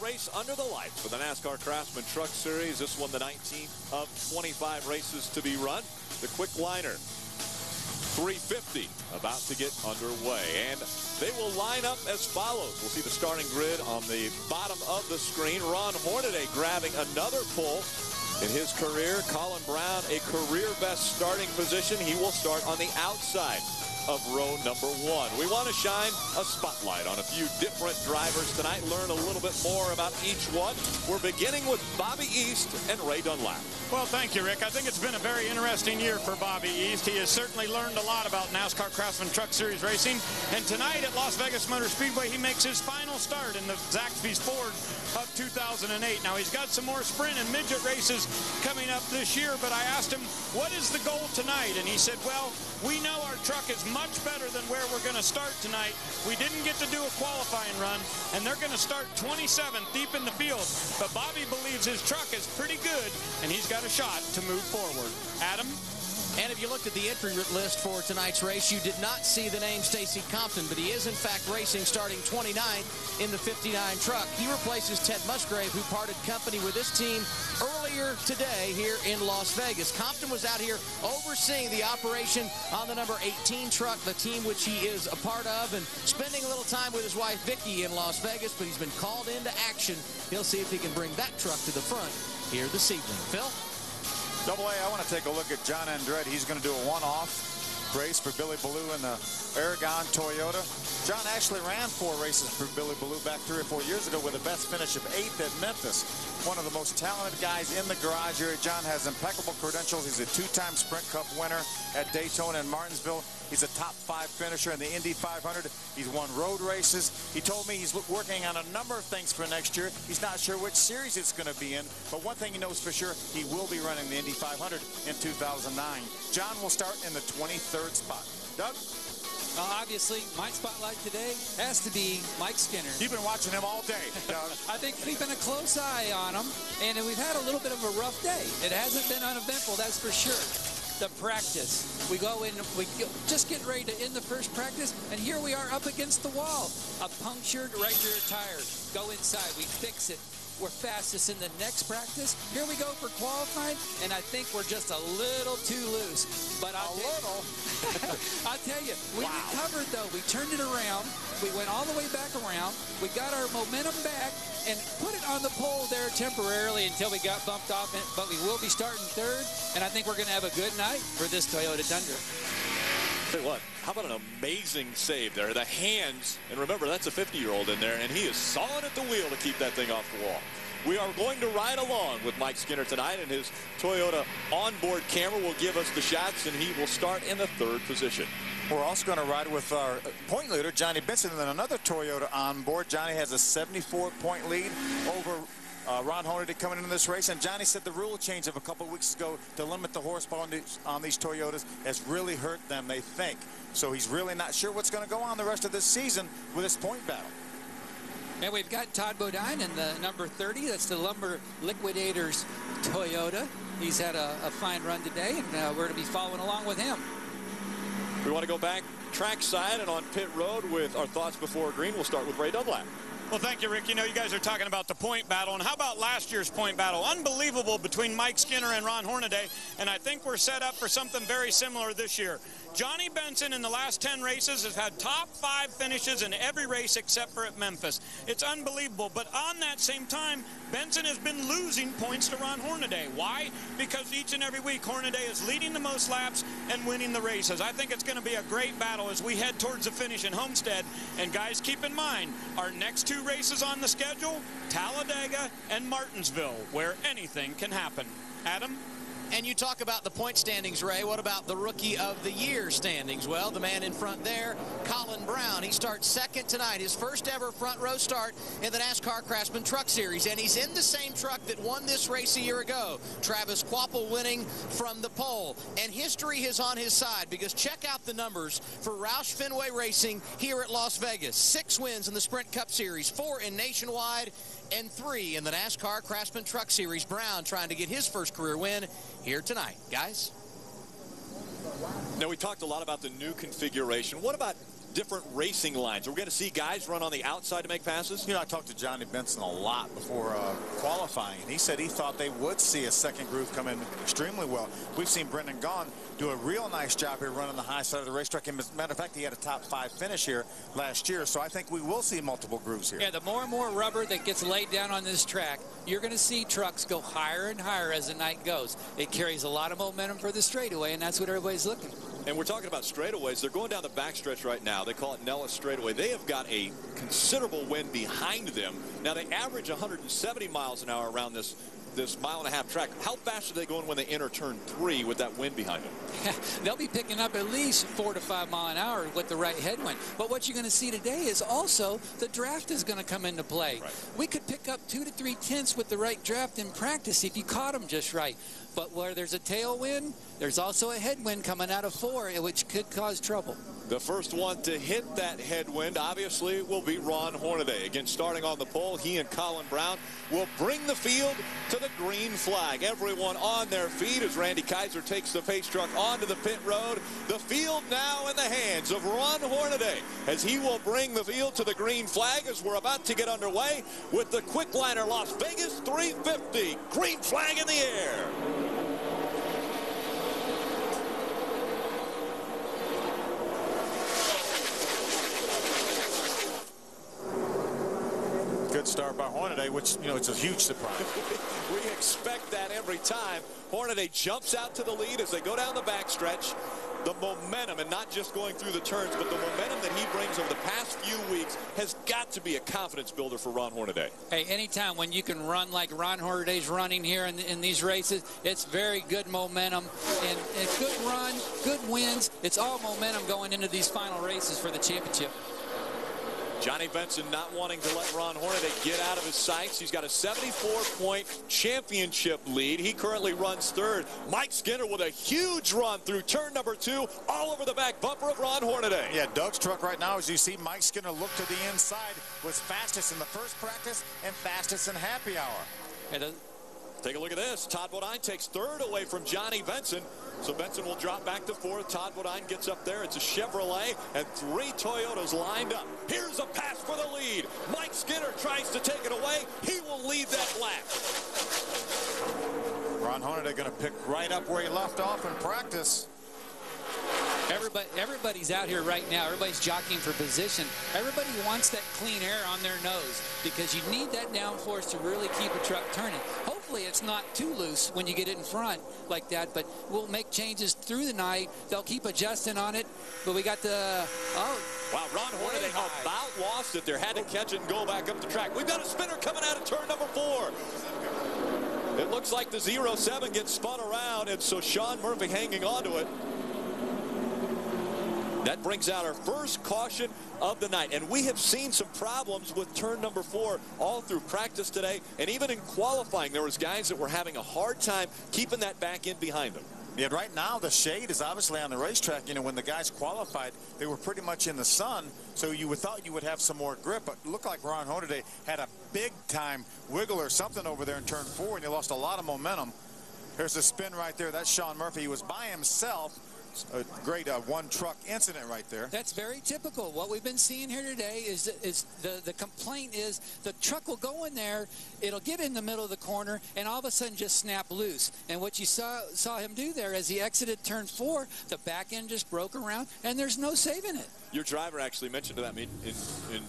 race under the lights for the NASCAR Craftsman Truck Series. This one the 19th of 25 races to be run. The Qwik liner, 350, about to get underway. And they will line up as follows. We'll see the starting grid on the bottom of the screen. Ron Hornaday grabbing another pole in his career. Colin Brown, a career best starting position. He will start on the outside of row number 1. We want to shine a spotlight on a few different drivers tonight, learn a little bit more about each one. We're beginning with Bobby East and Ray Dunlap. Well, thank you, Rick. I think it's been a very interesting year for Bobby East. He has certainly learned a lot about NASCAR Craftsman Truck Series racing. And tonight at Las Vegas Motor Speedway, he makes his final start in the Zaxby's Ford of 2008. Now, he's got some more sprint and midget races coming up this year, but I asked him, what is the goal tonight? And he said, well, we know our truck is much better than where we're going to start tonight. We didn't get to do a qualifying run, and they're going to start 27th deep in the field. But Bobby believes his truck is pretty good, and he's got a shot to move forward. Adam? And if you looked at the entry list for tonight's race, you did not see the name Stacy Compton, but he is, in fact, racing starting 29th in the 59 truck. He replaces Ted Musgrave, who parted company with this team earlier today here in Las Vegas. Compton was out here overseeing the operation on the number 18 truck, the team which he is a part of, and spending a little time with his wife, Vicki, in Las Vegas, but he's been called into action. He'll see if he can bring that truck to the front here this evening. Phil? Double A, I want to take a look at John Andretti. He's going to do a one-off race for Billy Ballou in the Aragon Toyota. John actually ran 4 races for Billy Ballou back 3 or 4 years ago with a best finish of 8th at Memphis. One of the most talented guys in the garage area. John has impeccable credentials. He's a 2-time Sprint Cup winner at Daytona and Martinsville. He's a top 5 finisher in the Indy 500. He's won road races. He told me he's working on a number of things for next year. He's not sure which series it's going to be in, but one thing he knows for sure, he will be running the Indy 500 in 2009. John will start in the 23rd spot. Doug? Obviously, my spotlight today has to be Mike Skinner. You've been watching him all day, Doug. I think keeping a close eye on him, and we've had a little bit of a rough day. It hasn't been uneventful, that's for sure. The practice. We go in, just get ready to end the first practice, and here we are up against the wall. A punctured right rear tire. Go inside, we fix it. We're fastest in the next practice. Here we go for qualifying, and I think we're just a little too loose. But I'll tell you, we recovered though. We turned it around. We went all the way back around. We got our momentum back and put it on the pole there temporarily until we got bumped off it. But we will be starting 3rd, and I think we're going to have a good night for this Toyota Tundra. Tell you what, how about an amazing save there? The hands, and remember, that's a 50-year-old in there, and he is sawing at the wheel to keep that thing off the wall. We are going to ride along with Mike Skinner tonight, and his Toyota onboard camera will give us the shots, and he will start in the 3rd position. We're also going to ride with our point leader, Johnny Benson, and then another Toyota on board. Johnny has a 74-point lead over Ron Hornaday coming into this race. And Johnny said the rule change of a couple of weeks ago to limit the horsepower on these Toyotas has really hurt them, they think. So he's really not sure what's going to go on the rest of this season with this point battle. And we've got Todd Bodine in the number 30. That's the Lumber Liquidators Toyota. He's had a fine run today, and we're going to be following along with him. We want to go back trackside and on pit road with our thoughts before green. We'll start with Ray Dunlap. Well, thank you, Rick. You know, you guys are talking about the point battle, and how about last year's point battle? Unbelievable between Mike Skinner and Ron Hornaday, and I think we're set up for something very similar this year. Johnny Benson in the last 10 races has had top 5 finishes in every race except for at Memphis. It's unbelievable, but on that same time, Benson has been losing points to Ron Hornaday. Why? Because each and every week, Hornaday is leading the most laps and winning the races. I think it's going to be a great battle as we head towards the finish in Homestead. And guys, keep in mind, our next 2 races on the schedule, Talladega and Martinsville, where anything can happen. Adam? And you talk about the point standings, Ray. What about the Rookie of the Year standings? Well, the man in front there, Colin Brown. He starts 2nd tonight, his first ever front row start in the NASCAR Craftsman Truck Series. And he's in the same truck that won this race a year ago. Travis Quapple winning from the pole. And history is on his side, because check out the numbers for Roush Fenway Racing here at Las Vegas. 6 wins in the Sprint Cup Series, 4 in Nationwide, and 3 in the NASCAR Craftsman Truck Series. Brown trying to get his first career win here tonight. Guys? Now, we talked a lot about the new configuration. What about different racing lines? We're going to see guys run on the outside to make passes? You know, I talked to Johnny Benson a lot before qualifying, and he said he thought they would see a second groove come in extremely well. We've seen Brendan Gaughan do a real nice job here running the high side of the racetrack. And as a matter of fact, he had a top 5 finish here last year, so I think we will see multiple grooves here. Yeah, the more and more rubber that gets laid down on this track, you're going to see trucks go higher and higher as the night goes. It carries a lot of momentum for the straightaway, and that's what everybody's looking for. And we're talking about straightaways. They're going down the backstretch right now. They call it Nellis Straightaway. They have got a considerable wind behind them. Now, they average 170 miles an hour around this mile-and-a-half track. How fast are they going when they enter turn 3 with that wind behind them? They'll be picking up at least 4 to 5 mile an hour with the right headwind. But what you're going to see today is also the draft is going to come into play. Right. We could pick up 2 to 3 tenths with the right draft in practice if you caught them just right. But where there's a tailwind, there's also a headwind coming out of 4, which could cause trouble. The first one to hit that headwind, obviously, will be Ron Hornaday. Again, starting on the pole, he and Colin Brown will bring the field to the green flag. Everyone on their feet as Randy Kaiser takes the pace truck onto the pit road. The field now in the hands of Ron Hornaday as he will bring the field to the green flag as we're about to get underway with the Quickliner Las Vegas 350. Green flag in the air. Good start by Hornaday, which, you know, it's a huge surprise. We expect that every time. Hornaday jumps out to the lead as they go down the backstretch. The momentum, and not just going through the turns, but the momentum that he brings over the past few weeks has got to be a confidence builder for Ron Hornaday. Hey, anytime when you can run like Ron Hornaday's running here in these races, it's very good momentum and a good run, good wins. It's all momentum going into these final races for the championship. Johnny Benson not wanting to let Ron Hornaday get out of his sights. He's got a 74-point championship lead. He currently runs 3rd. Mike Skinner with a huge run through turn number 2, all over the back bumper of Ron Hornaday. Yeah, Doug's truck right now, as you see Mike Skinner look to the inside, was fastest in the first practice and fastest in happy hour. Take a look at this. Todd Bodine takes 3rd away from Johnny Benson. So Benson will drop back to 4th. Todd Bodine gets up there. It's a Chevrolet and 3 Toyotas lined up. Here's a pass for the lead. Mike Skinner tries to take it away. He will lead that lap. Ron Hornaday going to pick right up where he left off in practice. Everybody's out here right now. Everybody's jockeying for position. Everybody wants that clean air on their nose because you need that downforce to really keep a truck turning. Hopefully it's not too loose when you get it in front like that, but we'll make changes through the night. They'll keep adjusting on it, but we got the... Wow, Ron Hornaday about lost it there. Had to catch it and go back up the track. We've got a spinner coming out of turn number 4. It looks like the 07 gets spun around, and so Sean Murphy hanging on to it. That brings out our first caution of the night. And we have seen some problems with turn number 4 all through practice today. And even in qualifying, there was guys that were having a hard time keeping that back end behind them. Yeah, right now the shade is obviously on the racetrack. You know, when the guys qualified, they were pretty much in the sun, so you would thought you would have some more grip. But it looked like Ron Hornaday had a big-time wiggle or something over there in turn 4, and he lost a lot of momentum. There's a spin right there. That's Sean Murphy. He was by himself. A great one-truck incident right there. That's very typical. What we've been seeing here today is the complaint is the truck will go in there, it'll get in the middle of the corner, and all of a sudden just snap loose. And what you saw him do there as he exited turn 4, the back end just broke around, and there's no saving it. Your driver actually mentioned to that in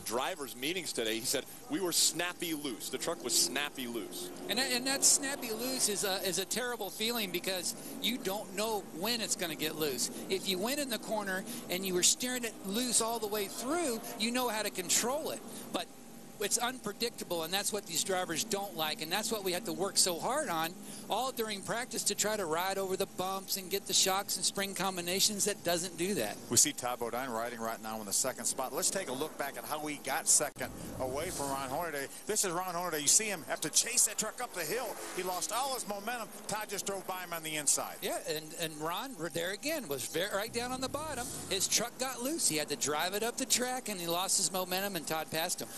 drivers' meetings today. He said, we were snappy loose. The truck was snappy loose. And that snappy loose is a terrible feeling because you don't know when it's going to get loose. If you went in the corner and you were steering it loose all the way through, you know how to control it. But it's unpredictable, and that's what these drivers don't like, and that's what we have to work so hard on all during practice to try to ride over the bumps and get the shocks and spring combinations that doesn't do that. We see Todd Bodine riding right now in the 2nd spot. Let's take a look back at how he got 2nd away from Ron Hornaday. This is Ron Hornaday. You see him have to chase that truck up the hill. He lost all his momentum. Todd just drove by him on the inside. Yeah, and Ron, there again, was right down on the bottom. His truck got loose. He had to drive it up the track, and he lost his momentum, and Todd passed him.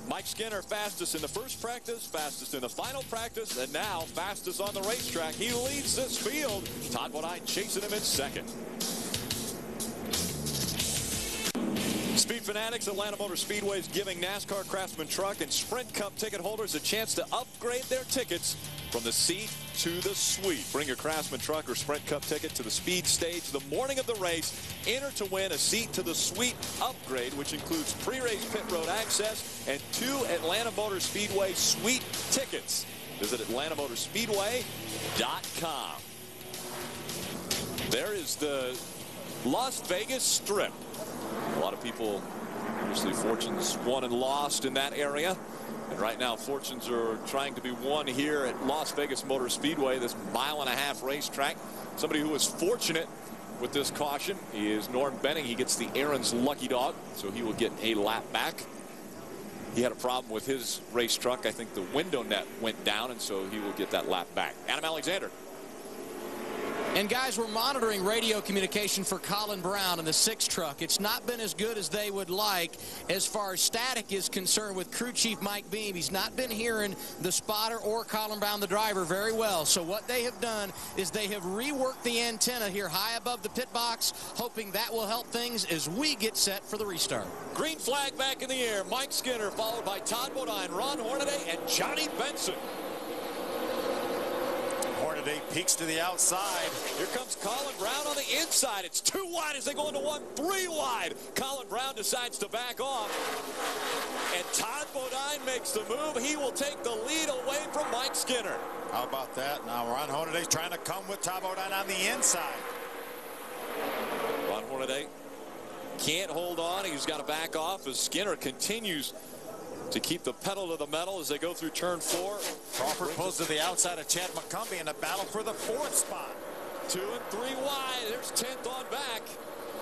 Mike Skinner fastest in the first practice, fastest in the final practice, and now fastest on the racetrack. He leads this field. Todd Bodine chasing him in 2nd. Speed Fanatics, Atlanta Motor Speedway is giving NASCAR Craftsman Truck and Sprint Cup ticket holders a chance to upgrade their tickets from the seat to the suite. Bring your Craftsman Truck or Sprint Cup ticket to the speed stage the morning of the race. Enter to win a seat to the suite upgrade, which includes pre-race pit road access and 2 Atlanta Motor Speedway suite tickets. Visit AtlantaMotorSpeedway.com. There is the Las Vegas Strip. A lot of people, obviously, fortunes won and lost in that area. And right now, fortunes are trying to be won here at Las Vegas Motor Speedway, this mile-and-a-half racetrack. Somebody who was fortunate with this caution is Norm Benning. He gets the Aaron's lucky dog, so he will get a lap back. He had a problem with his race truck. I think the window net went down, and so he will get that lap back. Adam Alexander. And guys, we're monitoring radio communication for Colin Brown in the 6 truck. It's not been as good as they would like as far as static is concerned with crew chief Mike Beam. He's not been hearing the spotter or Colin Brown, the driver, very well. So what they have done is they have reworked the antenna here high above the pit box, hoping that will help things as we get set for the restart. Green flag back in the air. Mike Skinner followed by Todd Bodine, Ron Hornaday, and Johnny Benson. Hornaday peeks to the outside. Here comes Colin Brown on the inside. It's 2 wide as they go into 1, 3 wide. Colin Brown decides to back off. And Todd Bodine makes the move. He will take the lead away from Mike Skinner. How about that? Now Ron Hornaday's trying to come with Todd Bodine on the inside. Ron Hornaday can't hold on. He's got to back off as Skinner continues to keep the pedal to the metal as they go through turn 4. Crawford pulls to the outside of Chad McCumbee in a battle for the 4th spot. 2 and 3 wide. There's 10th on back.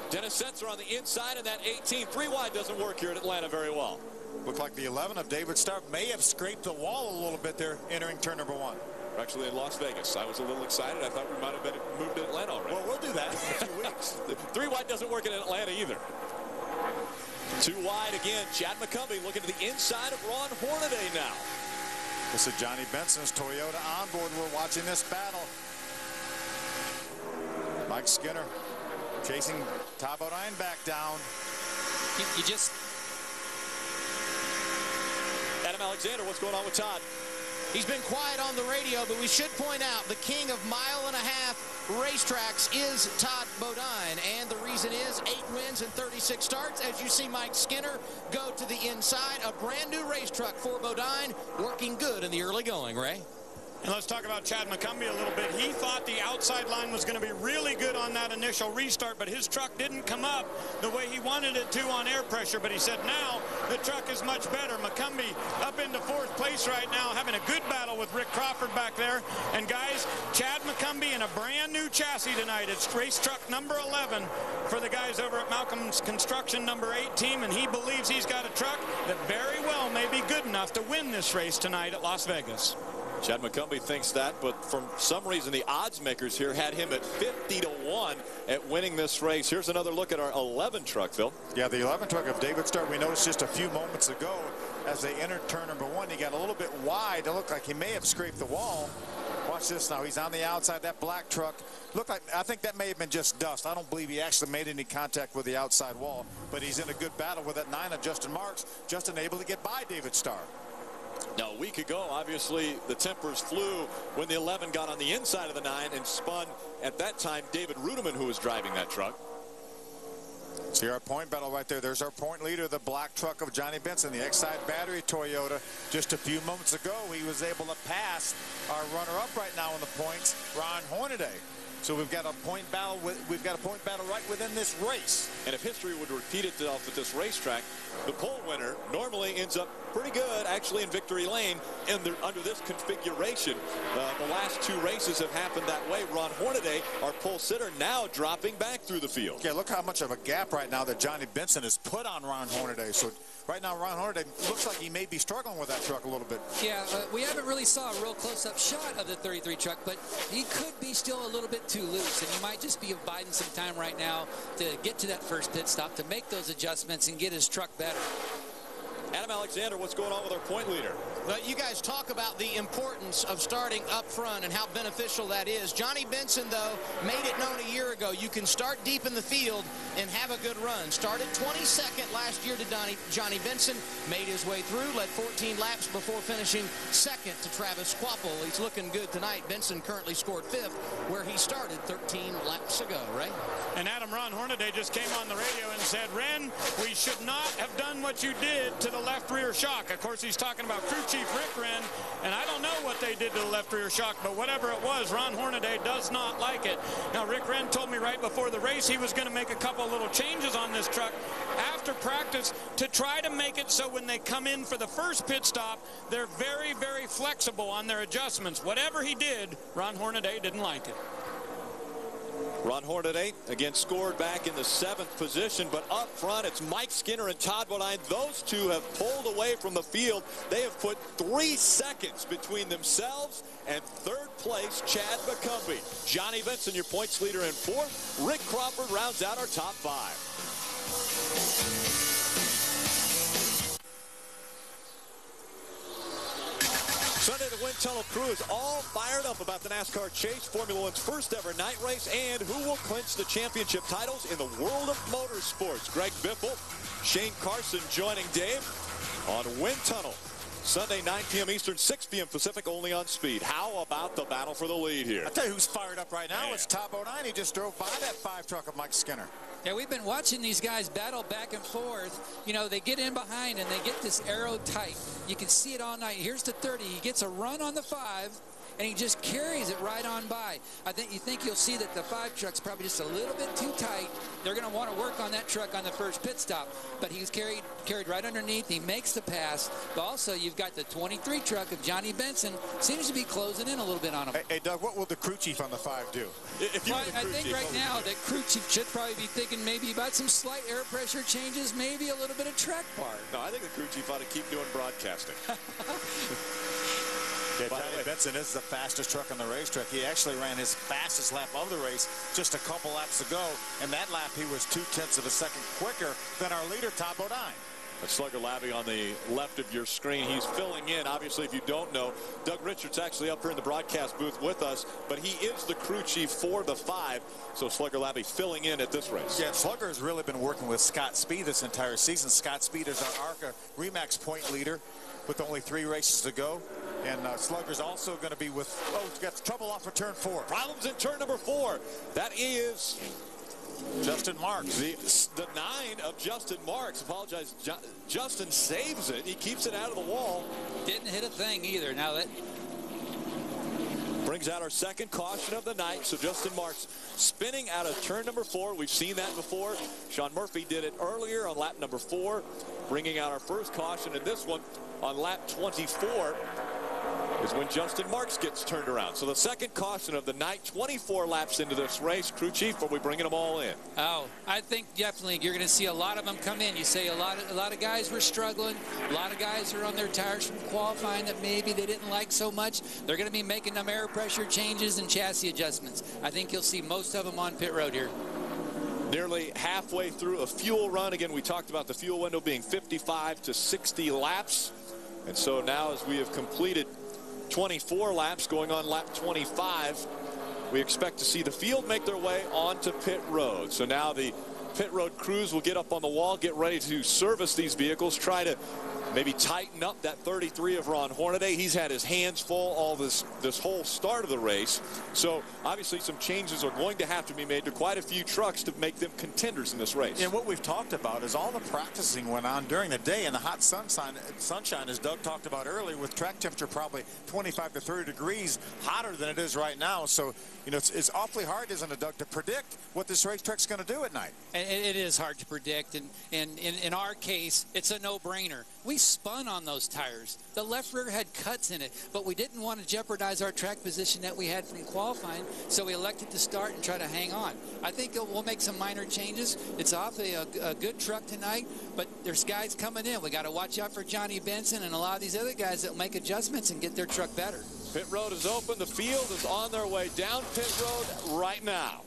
Dennis Setzer on the inside, and that 18. 3 wide doesn't work here at Atlanta very well. Looked like the 11 of David Starr may have scraped the wall a little bit there entering turn number 1. We're actually in Las Vegas. I was a little excited. I thought we might have been moved to Atlanta already. Well, we'll do that in a few weeks. 3 wide doesn't work in Atlanta either. 2 wide again. Chad McCumbee looking to the inside of Ron Hornaday now. This is Johnny Benson's Toyota onboard. We're watching this battle. Mike Skinner chasing Todd Bodine back down. You just... Adam Alexander, what's going on with Todd? He's been quiet on the radio, but we should point out the king of mile-and-a-half racetracks is Todd Bodine, and the reason is 8 wins and 36 starts. As you see Mike Skinner go to the inside, a brand new race truck for Bodine, working good in the early going, Ray. And let's talk about Chad McCumbee a little bit. He thought the outside line was going to be really good on that initial restart, but his truck didn't come up the way he wanted it to on air pressure. But he said now the truck is much better. McCumbee up into 4th place right now, having a good battle with Rick Crawford back there. And guys, Chad McCumbee in a brand new chassis tonight. It's race truck number 11 for the guys over at Malcolm's Construction number 8 team, and he believes he's got a truck that very well may be good enough to win this race tonight at Las Vegas. Chad McCumbee thinks that, but for some reason the odds makers here had him at 50-1 at winning this race. Here's another look at our 11 truck, Phil. Yeah, the 11 truck of David Starr, we noticed just a few moments ago as they entered turn number 1, he got a little bit wide. It looked like he may have scraped the wall. Watch this now. He's on the outside. That black truck looked like, I think that may have been just dust. I don't believe he actually made any contact with the outside wall, but he's in a good battle with that 9 of Justin Marks. Justin able to get by David Starr. Now, a week ago, obviously, the tempers flew when the 11 got on the inside of the 9 and spun, at that time, David Ruderman, who was driving that truck. See our point battle right there. There's our point leader, the black truck of Johnny Benson, the Exide battery Toyota. Just a few moments ago, he was able to pass our runner-up right now in the points, Ron Hornaday. So we've got a point battle. We've got a point battle right within this race. And if history would repeat itself at this racetrack, the pole winner normally ends up pretty good, actually, in victory lane. And under this configuration, the last 2 races have happened that way. Ron Hornaday, our pole sitter, now dropping back through the field. Yeah, look how much of a gap right now that Johnny Benson has put on Ron Hornaday. So right now, Ron Hornaday looks like he may be struggling with that truck a little bit. Yeah, we haven't really saw a real close-up shot of the 33 truck, but he could be still a little bit too loose, and he might just be biding some time right now to get to that first pit stop, to make those adjustments and get his truck better. Adam Alexander, what's going on with our point leader? Well, you guys talk about the importance of starting up front and how beneficial that is. Johnny Benson, though, made it known a year ago. You can start deep in the field and have a good run. Started 22nd last year to Johnny Benson, made his way through, led 14 laps before finishing second to Travis Quapple. He's looking good tonight. Benson currently scored 5th, where he started 13 laps ago, right? And Adam, Ron Hornaday just came on the radio and said, Ren, we should not have done what you did to the left rear shock. Of course, he's talking about crew chief Rick Wren, and I don't know what they did to the left rear shock, but whatever it was, Ron Hornaday does not like it. Now, Rick Wren told me right before the race he was going to make a couple of little changes on this truck after practice to try to make it so when they come in for the first pit stop, they're very, very flexible on their adjustments. Whatever he did, Ron Hornaday didn't like it. Ron Hornaday, again, scored back in the 7th position, but up front, it's Mike Skinner and Todd Bodine. Those two have pulled away from the field. They have put 3 seconds between themselves and 3rd place, Chad McCumbee. Johnny Benson, your points leader in 4th. Rick Crawford rounds out our top 5. Sunday, the Wind Tunnel crew is all fired up about the NASCAR Chase, Formula One's first ever night race, and who will clinch the championship titles in the world of motorsports. Greg Biffle, Shane Carson joining Dave on Wind Tunnel. Sunday, 9 p.m. Eastern, 6 p.m. Pacific, only on Speed. How about the battle for the lead here? I'll tell you who's fired up right now. It's Todd Bodine. He just drove by that 5 truck of Mike Skinner. Yeah, we've been watching these guys battle back and forth. You know, they get in behind and they get this arrow tight. You can see it all night. Here's the 30. He gets a run on the 5, and he just carries it right on by. You think you'll see that the 5 truck's probably just a little bit too tight. They're going to want to work on that truck on the first pit stop. But he's carried right underneath. He makes the pass. But also, you've got the 23 truck of Johnny Benson. Seems to be closing in a little bit on him. Hey, Doug, what will the crew chief on the 5 do? I think right now that crew chief should probably be thinking maybe about some slight air pressure changes, maybe a little bit of track bar. No, I think the crew chief ought to keep doing broadcasting. Yeah, Johnny Benson is the fastest truck on the racetrack. He actually ran his fastest lap of the race just a couple laps ago. And that lap, he was 0.2 of a second quicker than our leader, Todd Bodine. That's Slugger Labby on the left of your screen. He's filling in. Obviously, if you don't know, Doug Richards actually up here in the broadcast booth with us, but he is the crew chief for the 5. So Slugger Labby filling in at this race. Yeah, Slugger has really been working with Scott Speed this entire season. Scott Speed is our ARCA Remax point leader with only 3 races to go. And Slugger's also going to be with, got trouble off of turn 4. Problems in turn number 4. That is Justin Marks. The 9 of Justin Marks. Apologize. Justin saves it. He keeps it out of the wall. Didn't hit a thing either. Now that brings out our second caution of the night. So Justin Marks spinning out of turn number 4. We've seen that before. Sean Murphy did it earlier on lap number 4, bringing out our first caution. And this one on lap 24 is when Justin Marks gets turned around. So the second caution of the night, 24 laps into this race. Crew chief, are we bringing them all in? Oh, I think definitely you're going to see a lot of them come in. You say a lot of guys were struggling. A lot of guys are on their tires from qualifying that maybe they didn't like so much. They're going to be making them air pressure changes and chassis adjustments. I think you'll see most of them on pit road here. Nearly halfway through a fuel run. Again, we talked about the fuel window being 55 to 60 laps. And so now as we have completed 24 laps, going on lap 25, we expect to see the field make their way onto pit road. So now the pit road crews will get up on the wall, get ready to service these vehicles, try to maybe tighten up that 33 of Ron Hornaday. He's had his hands full all this whole start of the race. So obviously some changes are going to have to be made to quite a few trucks to make them contenders in this race. And what we've talked about is all the practicing went on during the day in the hot sunshine, as Doug talked about earlier, with track temperature probably 25 to 30 degrees hotter than it is right now. So, you know, it's awfully hard, isn't it, Doug, to predict what this racetrack's going to do at night. And it is hard to predict. And in our case, it's a no-brainer. We spun on those tires. The left rear had cuts in it, but we didn't want to jeopardize our track position that we had from qualifying, so we elected to start and try to hang on. I think we'll make some minor changes. It's awfully a good truck tonight, but there's guys coming in. We got to watch out for Johnny Benson and a lot of these other guys that will make adjustments and get their truck better. Pit road is open. The field is on their way down pit road right now.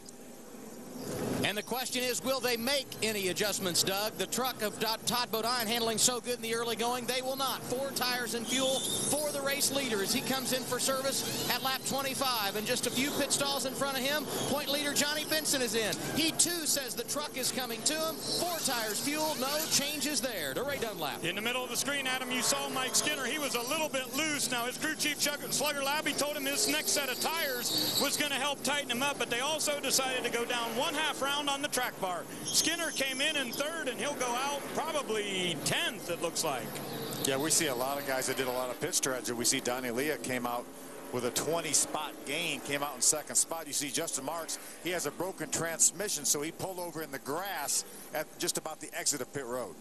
And And the question is, will they make any adjustments, Doug? The truck of Todd Bodine handling so good in the early going, they will not. 4 tires and fuel for the race leader as he comes in for service at lap 25. And just a few pit stalls in front of him, point leader Johnny Benson is in. He, too, says the truck is coming to him. 4 tires, fuel, no changes there to Ray Dunlap. In the middle of the screen, Adam, you saw Mike Skinner. He was a little bit loose. Now, his crew chief, Slugger Labby, told him his next set of tires was going to help tighten him up, but they also decided to go down 1/2 round on the track bar. Skinner came in 3rd, and he'll go out probably 10th, it looks like. Yeah, we see a lot of guys that did a lot of pit strategy. We see Donnie Leah came out with a 20-spot gain, came out in 2nd spot. You see Justin Marks, he has a broken transmission, so he pulled over in the grass at just about the exit of pit road.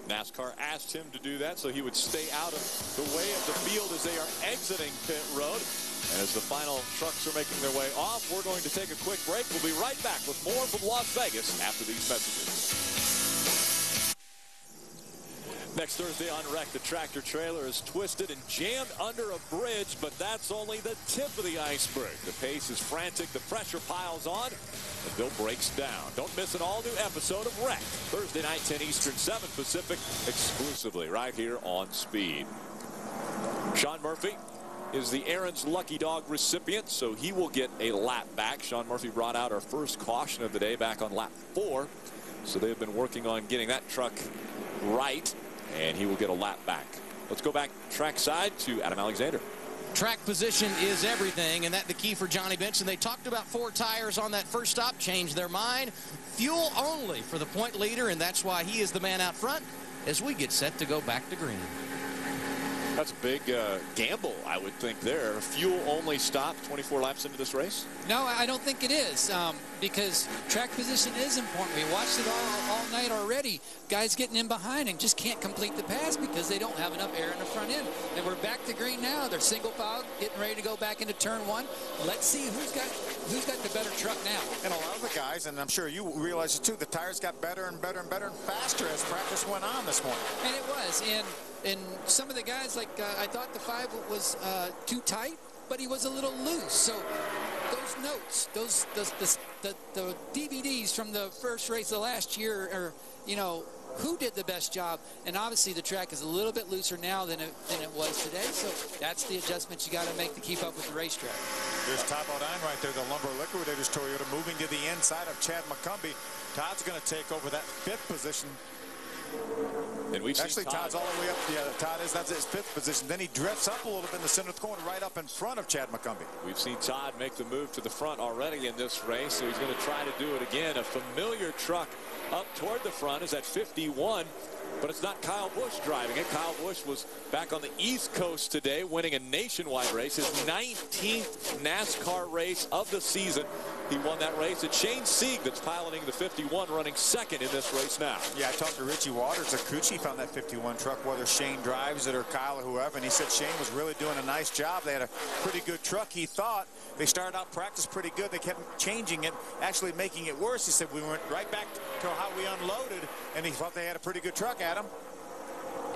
NASCAR asked him to do that so he would stay out of the way of the field as they are exiting pit road. And as the final trucks are making their way off, we're going to take a quick break. We'll be right back with more from Las Vegas after these messages. Next Thursday on Wreck, the tractor trailer is twisted and jammed under a bridge, but that's only the tip of the iceberg. The pace is frantic, the pressure piles on, and Bill breaks down. Don't miss an all-new episode of Wreck, Thursday night, 10 Eastern, 7 Pacific, exclusively right here on Speed. Sean Murphy is the Aaron's Lucky Dog recipient, so he will get a lap back. Sean Murphy brought out our first caution of the day back on lap 4, so they've been working on getting that truck right, and he will get a lap back. Let's go back trackside to Adam Alexander. Track position is everything, and that's the key for Johnny Benson. They talked about 4 tires on that first stop, changed their mind. Fuel only for the point leader, and that's why he is the man out front as we get set to go back to green. That's a big gamble, I would think there. Fuel only stop 24 laps into this race? No, I don't think it is, because track position is important. We watched it all night already. Guys getting in behind and just can't complete the pass because they don't have enough air in the front end. And we're back to green now. They're single file, getting ready to go back into turn 1. Let's see who's got the better truck now. And a lot of the guys, and I'm sure you realize it too, the tires got better and better and better and faster as practice went on this morning. And it was. And some of the guys, like I thought the 5 was too tight, but he was a little loose. So those notes, the DVDs from the first race of last year, are, you know, who did the best job? And obviously the track is a little bit looser now than it was today. So that's the adjustments you got to make to keep up with the racetrack. There's Todd Bodine right there, the Lumber Liquidators Toyota, moving to the inside of Chad McCumbee. Todd's going to take over that 5th position. And we've Actually, seen Todd's all the way up. Yeah, Todd is. That's his 5th position. Then he drifts up a little bit in the center of the corner, right up in front of Chad McCumbee. We've seen Todd make the move to the front already in this race, so he's going to try to do it again. A familiar truck up toward the front is at 51, but it's not Kyle Busch driving it. Kyle Busch was back on the East Coast today, winning a nationwide race, his 19th NASCAR race of the season. He won that race. It's Shane Sieg that's piloting the 51, running 2nd in this race now. Yeah, I talked to Richie Waters, a crew chief on that 51 truck, whether Shane drives it or Kyle or whoever, and he said Shane was really doing a nice job. They had a pretty good truck, he thought. They started out practice pretty good. They kept changing it, actually making it worse. He said we went right back to how we unloaded, and he thought they had a pretty good truck, Adam.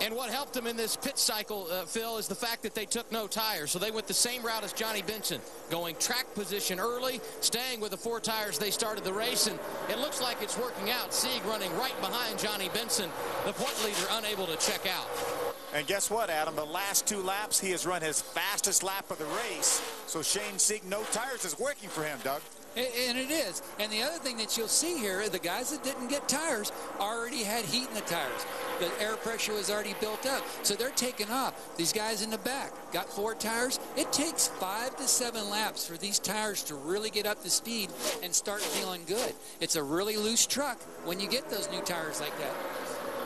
And what helped them in this pit cycle, Phil, is the fact that they took no tires. So they went the same route as Johnny Benson, going track position early, staying with the 4 tires they started the race, and it looks like it's working out. Sieg running right behind Johnny Benson, the point leader unable to check out. And guess what, Adam? The last 2 laps, he has run his fastest lap of the race. So Shane Sieg, no tires, is working for him, Doug. And it is. And the other thing that you'll see here, the guys that didn't get tires already had heat in the tires. The air pressure was already built up. So they're taking off. These guys in the back got 4 tires. It takes 5 to 7 laps for these tires to really get up to speed and start feeling good. It's a really loose truck when you get those new tires like that.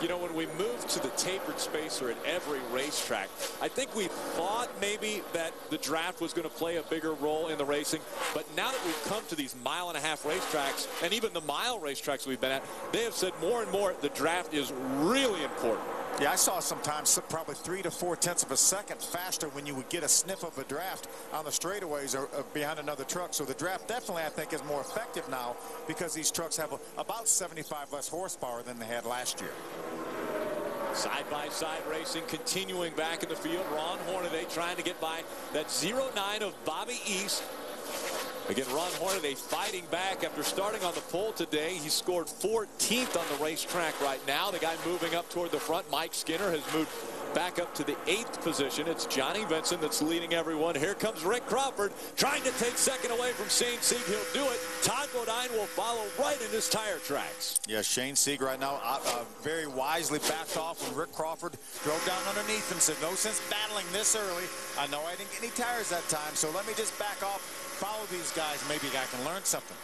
You know, when we moved to the tapered spacer at every racetrack, I think we thought maybe that the draft was going to play a bigger role in the racing. But now that we've come to these 1.5-mile racetracks, and even the mile racetracks we've been at, they have said more and more the draft is really important. Yeah, I saw sometimes probably 3 to 4 tenths of a second faster when you would get a sniff of a draft on the straightaways or behind another truck. So the draft definitely, I think, is more effective now because these trucks have about 75 less horsepower than they had last year. Side-by-side racing continuing back in the field. Ron Hornaday trying to get by that 09 of Bobby East. Again, Ron Hornaday fighting back after starting on the pole today. He scored 14th on the racetrack right now. The guy moving up toward the front, Mike Skinner, has moved back up to the 8th position. It's Johnny Benson that's leading everyone. Here comes Rick Crawford trying to take second away from Shane Sieg. He'll do it. Todd Bodine will follow right in his tire tracks. Yeah, Shane Sieg right now very wisely backed off when Rick Crawford drove down underneath him. Said, no sense battling this early. I know I didn't get any tires that time, so let me just back off, follow these guys. Maybe I can learn something.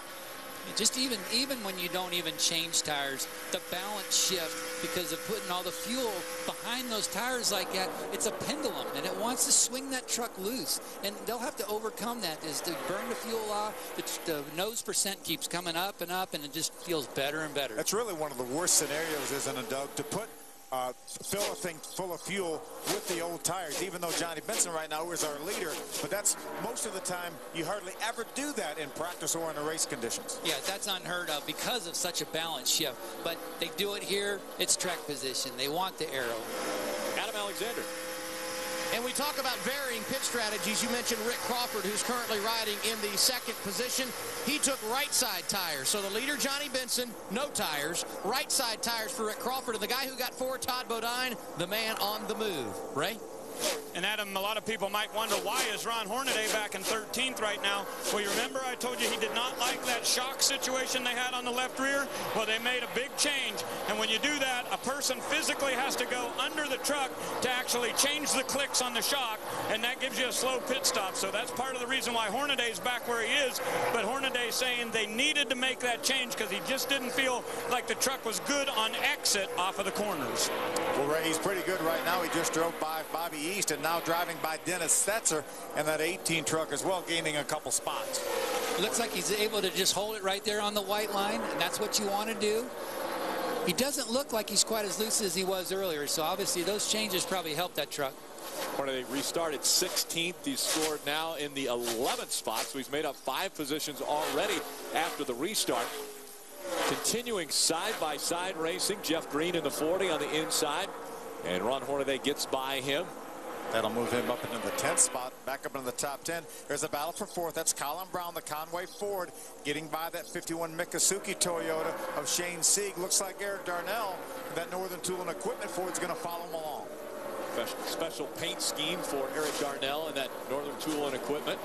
Just even when you don't even change tires, the balance shift because of putting all the fuel behind those tires like that, it's a pendulum and it wants to swing that truck loose, and they'll have to overcome that as to burn the fuel off. The nose percent keeps coming up and up, and it just feels better and better. That's really one of the worst scenarios, isn't it, Doug, to put fill a thing full of fuel with the old tires, even though Johnny Benson right now is our leader. But that's most of the time you hardly ever do that in practice or in the race conditions. Yeah, that's unheard of because of such a balance shift. But they do it here. It's track position. They want the aero. Adam Alexander. And we talk about varying pit strategies. You mentioned Rick Crawford, who's currently riding in the 2nd position. He took right side tires. So the leader, Johnny Benson, no tires. Right side tires for Rick Crawford. And the guy who got 4, Todd Bodine, the man on the move. Ray? And Adam, a lot of people might wonder, why is Ron Hornaday back in 13th right now? Well, you remember I told you he did not like that shock situation they had on the left rear? Well, they made a big change. And when you do that, a person physically has to go under the truck to actually change the clicks on the shock, and that gives you a slow pit stop. So that's part of the reason why Hornaday's back where he is. But Hornaday's saying they needed to make that change because he just didn't feel like the truck was good on exit off of the corners. Well, Ray, he's pretty good right now. He just drove by Bobby East and now driving by Dennis Stetzer and that 18 truck as well, gaining a couple spots. It looks like he's able to just hold it right there on the white line, and that's what you want to do. He doesn't look like he's quite as loose as he was earlier, so obviously those changes probably helped that truck. Hornaday restarted 16th. He's scored now in the 11th spot, so he's made up 5 positions already after the restart. Continuing side-by-side racing, Jeff Green in the 40 on the inside, and Ron Hornaday gets by him. That'll move him up into the 10th spot, back up into the top 10. There's a battle for 4th. That's Colin Brown, the Conway Ford, getting by that 51 Mikosuke Toyota of Shane Sieg. Looks like Eric Darnell, that Northern Tool and Equipment Ford's going to follow him along. Special paint scheme for Eric Darnell and that Northern Tool and Equipment.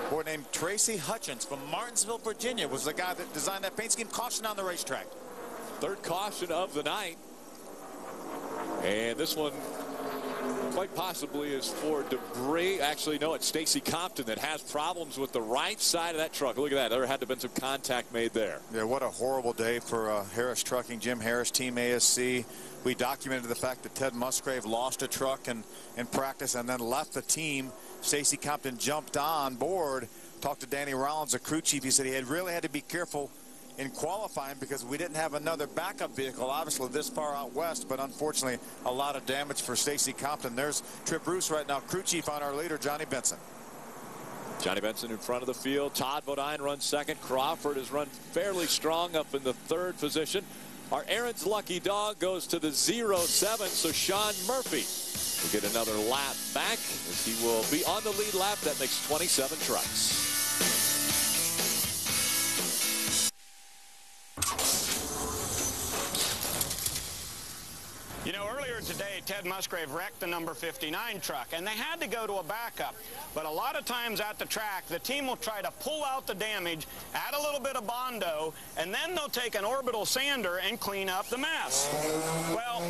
A boy named Tracy Hutchins from Martinsville, Virginia, was the guy that designed that paint scheme. Caution on the racetrack. 3rd caution of the night. And this one quite possibly is for debris. Actually, no, it's Stacy Compton that has problems with the right side of that truck. Look at that. There had to have been some contact made there. Yeah, what a horrible day for Harris Trucking, Jim Harris, Team ASC. We documented the fact that Ted Musgrave lost a truck in practice and then left the team. Stacy Compton jumped on board, talked to Danny Rollins, the crew chief. He said he really had to be careful in qualifying because we didn't have another backup vehicle, obviously, this far out west, but unfortunately a lot of damage for Stacy Compton. There's Trip Bruce right now, crew chief on our leader, Johnny Benson. Johnny Benson in front of the field. Todd Bodine runs 2nd. Crawford has run fairly strong up in the 3rd position. Our Aaron's lucky dog goes to the 0-7, so Sean Murphy will get another lap back as he will be on the lead lap. That makes 27 trucks. You know, earlier today, Ted Musgrave wrecked the number 59 truck, and they had to go to a backup. But a lot of times at the track, the team will try to pull out the damage, add a little bit of Bondo, and then they'll take an orbital sander and clean up the mess. Well,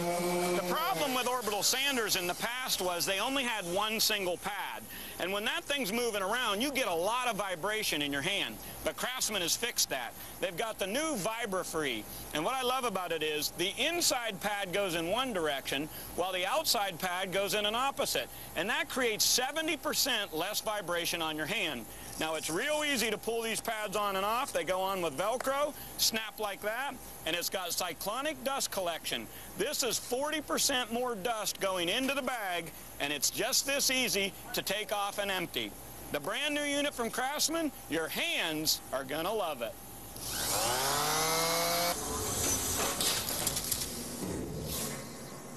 the problem with orbital sanders in the past was they only had one single pad. And when that thing's moving around, you get a lot of vibration in your hand. But Craftsman has fixed that. They've got the new Vibra-Free. And what I love about it is the inside pad goes in one direction while the outside pad goes in an opposite. And that creates 70% less vibration on your hand. Now, it's real easy to pull these pads on and off. They go on with Velcro, snap like that, and it's got cyclonic dust collection. This is 40% more dust going into the bag, and it's just this easy to take off and empty. The brand new unit from Craftsman, your hands are gonna love it.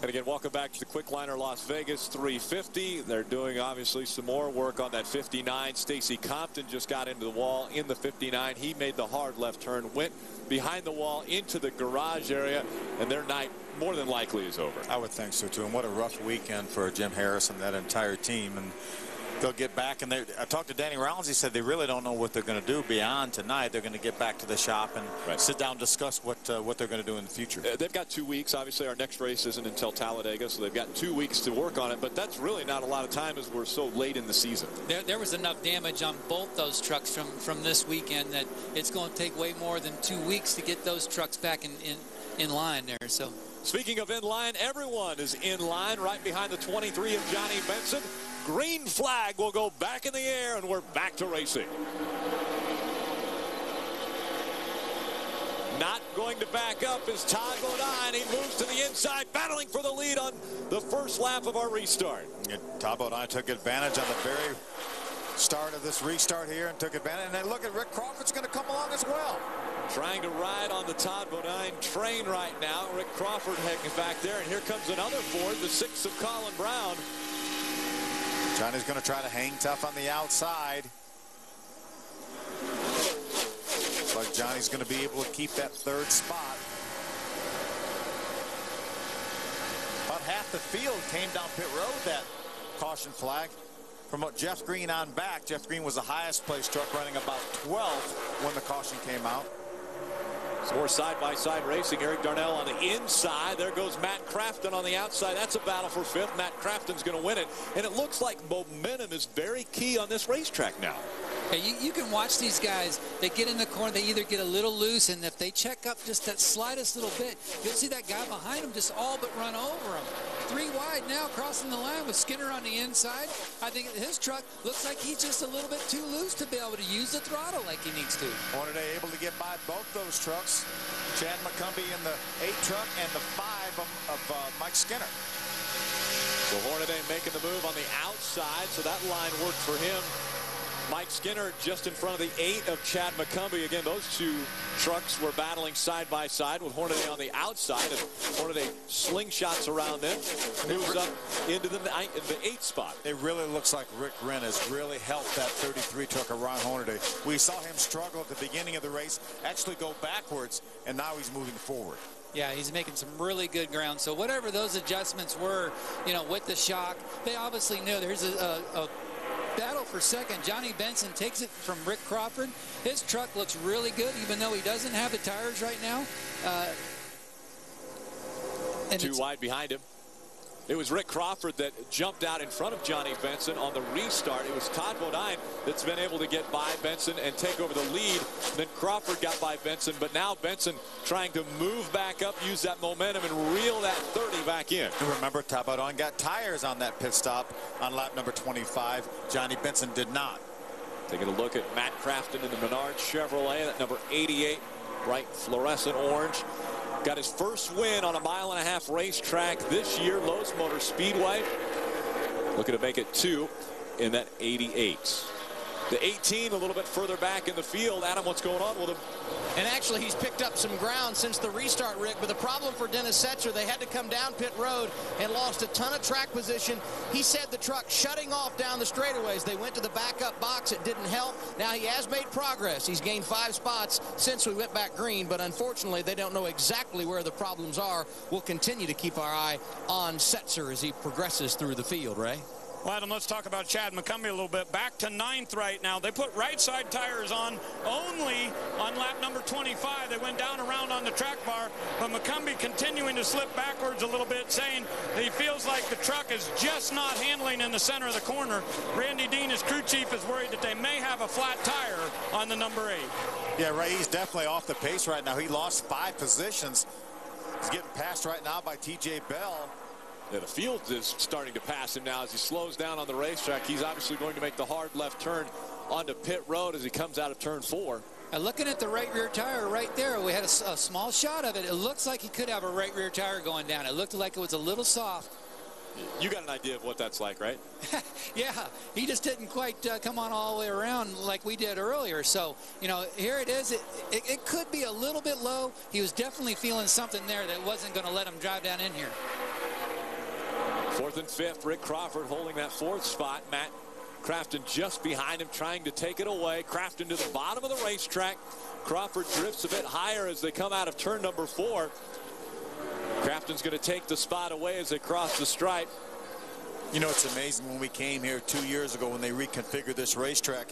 And again, welcome back to the Qwik Liner Las Vegas 350. They're doing obviously some more work on that 59. Stacy Compton just got into the wall in the 59. He made the hard left turn, went behind the wall into the garage area, and their night more than likely is over. I would think so too. And what a rough weekend for Jim Harris and that entire team. And they'll get back, and I talked to Danny Rollins. He said they really don't know what they're going to do beyond tonight. They're going to get back to the shop and sit down and discuss what they're going to do in the future. They've got 2 weeks. Obviously, our next race isn't until Talladega, so they've got 2 weeks to work on it. But that's really not a lot of time as we're so late in the season. There was enough damage on both those trucks from this weekend that it's going to take way more than 2 weeks to get those trucks back in line there. So. Speaking of in line, everyone is in line right behind the 23 of Johnny Benson. Green flag will go back in the air, and we're back to racing. Not going to back up is Todd Bodine. He moves to the inside, battling for the lead on the first lap of our restart. Todd Bodine took advantage on the very start of this restart here and took advantage. And then look at Rick Crawford's going to come along as well. Trying to ride on the Todd Bodine train right now. Rick Crawford heading back there, and here comes another Ford, the 6 of Colin Brown. Johnny's going to try to hang tough on the outside. Looks like Johnny's going to be able to keep that third spot. About half the field came down pit road that caution flag. From Jeff Green on back, Jeff Green was the highest placed truck, running about 12th when the caution came out. Some more side-by-side racing. Eric Darnell on the inside. There goes Matt Crafton on the outside. That's a battle for fifth. Matt Crafton's going to win it. And it looks like momentum is very key on this racetrack now. Hey, you can watch these guys. They get in the corner. They either get a little loose, and if they check up just that slightest little bit, you'll see that guy behind him just all but run over him. 3 wide now, crossing the line with Skinner on the inside. I think his truck looks like he's just a little bit too loose to be able to use the throttle like he needs to. Hornaday able to get by both those trucks. Chad McCumbee in the 8 truck and the 5 of Mike Skinner. So Hornaday making the move on the outside, so that line worked for him. Mike Skinner just in front of the 8 of Chad McCumbee. Again, those two trucks were battling side by side with Hornaday on the outside, and Hornaday slingshots around them. Moves up into the 8th spot. It really looks like Rick Wren has really helped that 33 truck of Ron Hornaday. We saw him struggle at the beginning of the race, actually go backwards, and now he's moving forward. Yeah, he's making some really good ground. So whatever those adjustments were, you know, with the shock, they obviously knew there's a battle for second. Johnny Benson takes it from Rick Crawford. His truck looks really good, even though he doesn't have the tires right now. And too wide behind him. It was Rick Crawford that jumped out in front of Johnny Benson on the restart. It was Todd Bodine that's been able to get by Benson and take over the lead. Then Crawford got by Benson, but now Benson trying to move back up, use that momentum, and reel that 30 back in. You remember, Todd Bodine got tires on that pit stop on lap number 25. Johnny Benson did not. Taking a look at Matt Crafton in the Menard Chevrolet, that number 88, bright fluorescent orange. Got his first win on a 1.5-mile racetrack this year, Lowe's Motor Speedway. Looking to make it 2 in that 88. The 18 a little bit further back in the field. Adam, what's going on with him? And actually, he's picked up some ground since the restart, Rick. But the problem for Dennis Setzer, they had to come down pit road and lost a ton of track position. He said the truck shutting off down the straightaways. They went to the backup box. It didn't help. Now he has made progress. He's gained 5 spots since we went back green. But unfortunately, they don't know exactly where the problems are. We'll continue to keep our eye on Setzer as he progresses through the field, Ray. Well, Adam, let's talk about Chad McCumbee a little bit. Back to 9th right now. They put right side tires on only on lap number 25. They went down around on the track bar, but McCumbee continuing to slip backwards a little bit, saying that he feels like the truck is just not handling in the center of the corner. Randy Dean, his crew chief, is worried that they may have a flat tire on the number 8. Yeah, Ray, he's definitely off the pace right now. He lost 5 positions. He's getting passed right now by T.J. Bell. Yeah, the field is starting to pass him now as he slows down on the racetrack. He's obviously going to make the hard left turn onto pit road as he comes out of turn 4. Looking at the right rear tire right there, we had a small shot of it. It looks like he could have a right rear tire going down. It looked like it was a little soft. You got an idea of what that's like, right? Yeah, he just didn't quite come on all the way around like we did earlier. So, you know, here it is. It could be a little bit low. He was definitely feeling something there that wasn't going to let him drive down in here. 4th and 5th. Rick Crawford holding that 4th spot. Matt Craftsman just behind him, trying to take it away. Craftsman to the bottom of the racetrack. Crawford drifts a bit higher as they come out of turn number 4. Craftsman's going to take the spot away as they cross the stripe. You know, it's amazing when we came here 2 years ago when they reconfigured this racetrack.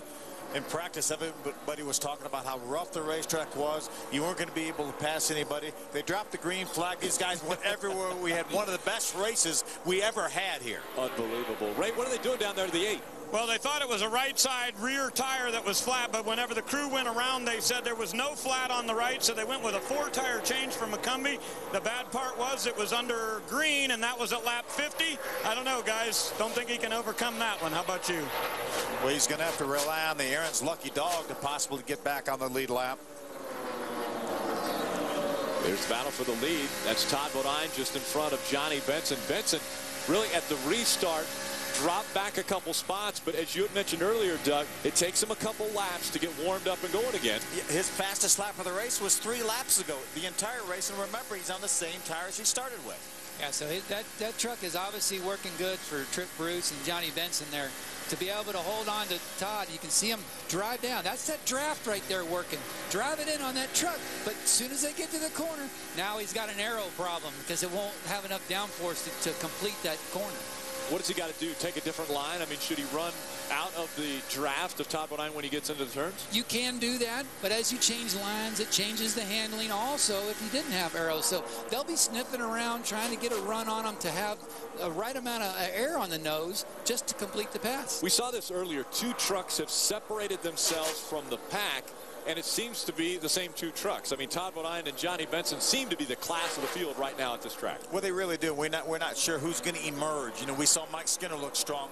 In practice, everybody was talking about how rough the racetrack was. You weren't going to be able to pass anybody. They dropped the green flag. These guys went everywhere. We had one of the best races we ever had here. Unbelievable. Ray, what are they doing down there to the 8? Well, they thought it was a right side rear tire that was flat, but whenever the crew went around, they said there was no flat on the right, so they went with a 4-tire change for McCumbee. The bad part was it was under green, and that was at lap 50. I don't know, guys. Don't think he can overcome that one. How about you? Well, he's going to have to rely on the Aaron's lucky dog to possibly get back on the lead lap. There's the battle for the lead. That's Todd Bodine just in front of Johnny Benson. Benson really at the restart dropped back a couple spots, but as you had mentioned earlier, Doug, it takes him a couple laps to get warmed up and going again. His fastest lap of the race was 3 laps ago, the entire race, and remember, he's on the same tires he started with. Yeah, so that truck is obviously working good for Trip Bruce and Johnny Benson there. To be able to hold on to Todd, you can see him drive down. That's that draft right there working. Drive it in on that truck, but as soon as they get to the corner, now he's got an aero problem because it won't have enough downforce to complete that corner. What does he got to do? Take a different line? I mean, should he run out of the draft of Todd Bodine when he gets into the turns? You can do that, but as you change lines, it changes the handling also if you didn't have arrows. So they'll be sniffing around trying to get a run on them to have a right amount of air on the nose just to complete the pass. We saw this earlier. 2 trucks have separated themselves from the pack, and it seems to be the same 2 trucks. I mean, Todd Bodine and Johnny Benson seem to be the class of the field right now at this track. Well, they really do. We're not sure who's going to emerge. You know, we saw Mike Skinner look strong,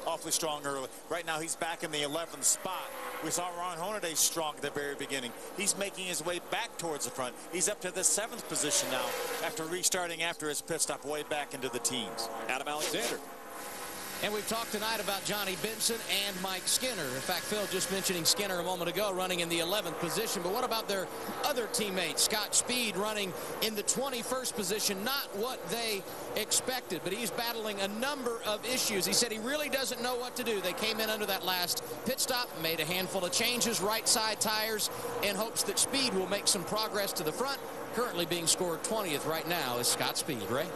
awfully strong early. Right now, he's back in the 11th spot. We saw Ron Hornaday strong at the very beginning. He's making his way back towards the front. He's up to the 7th position now after restarting after his pit stop way back into the teens. Adam Alexander. And we've talked tonight about Johnny Benson and Mike Skinner. In fact, Phil just mentioning Skinner a moment ago running in the 11th position. But what about their other teammates? Scott Speed running in the 21st position. Not what they expected, but he's battling a number of issues. He said he really doesn't know what to do. They came in under that last pit stop, made a handful of changes, right side tires, in hopes that Speed will make some progress to the front. Currently being scored 20th right now is Scott Speed. Ray?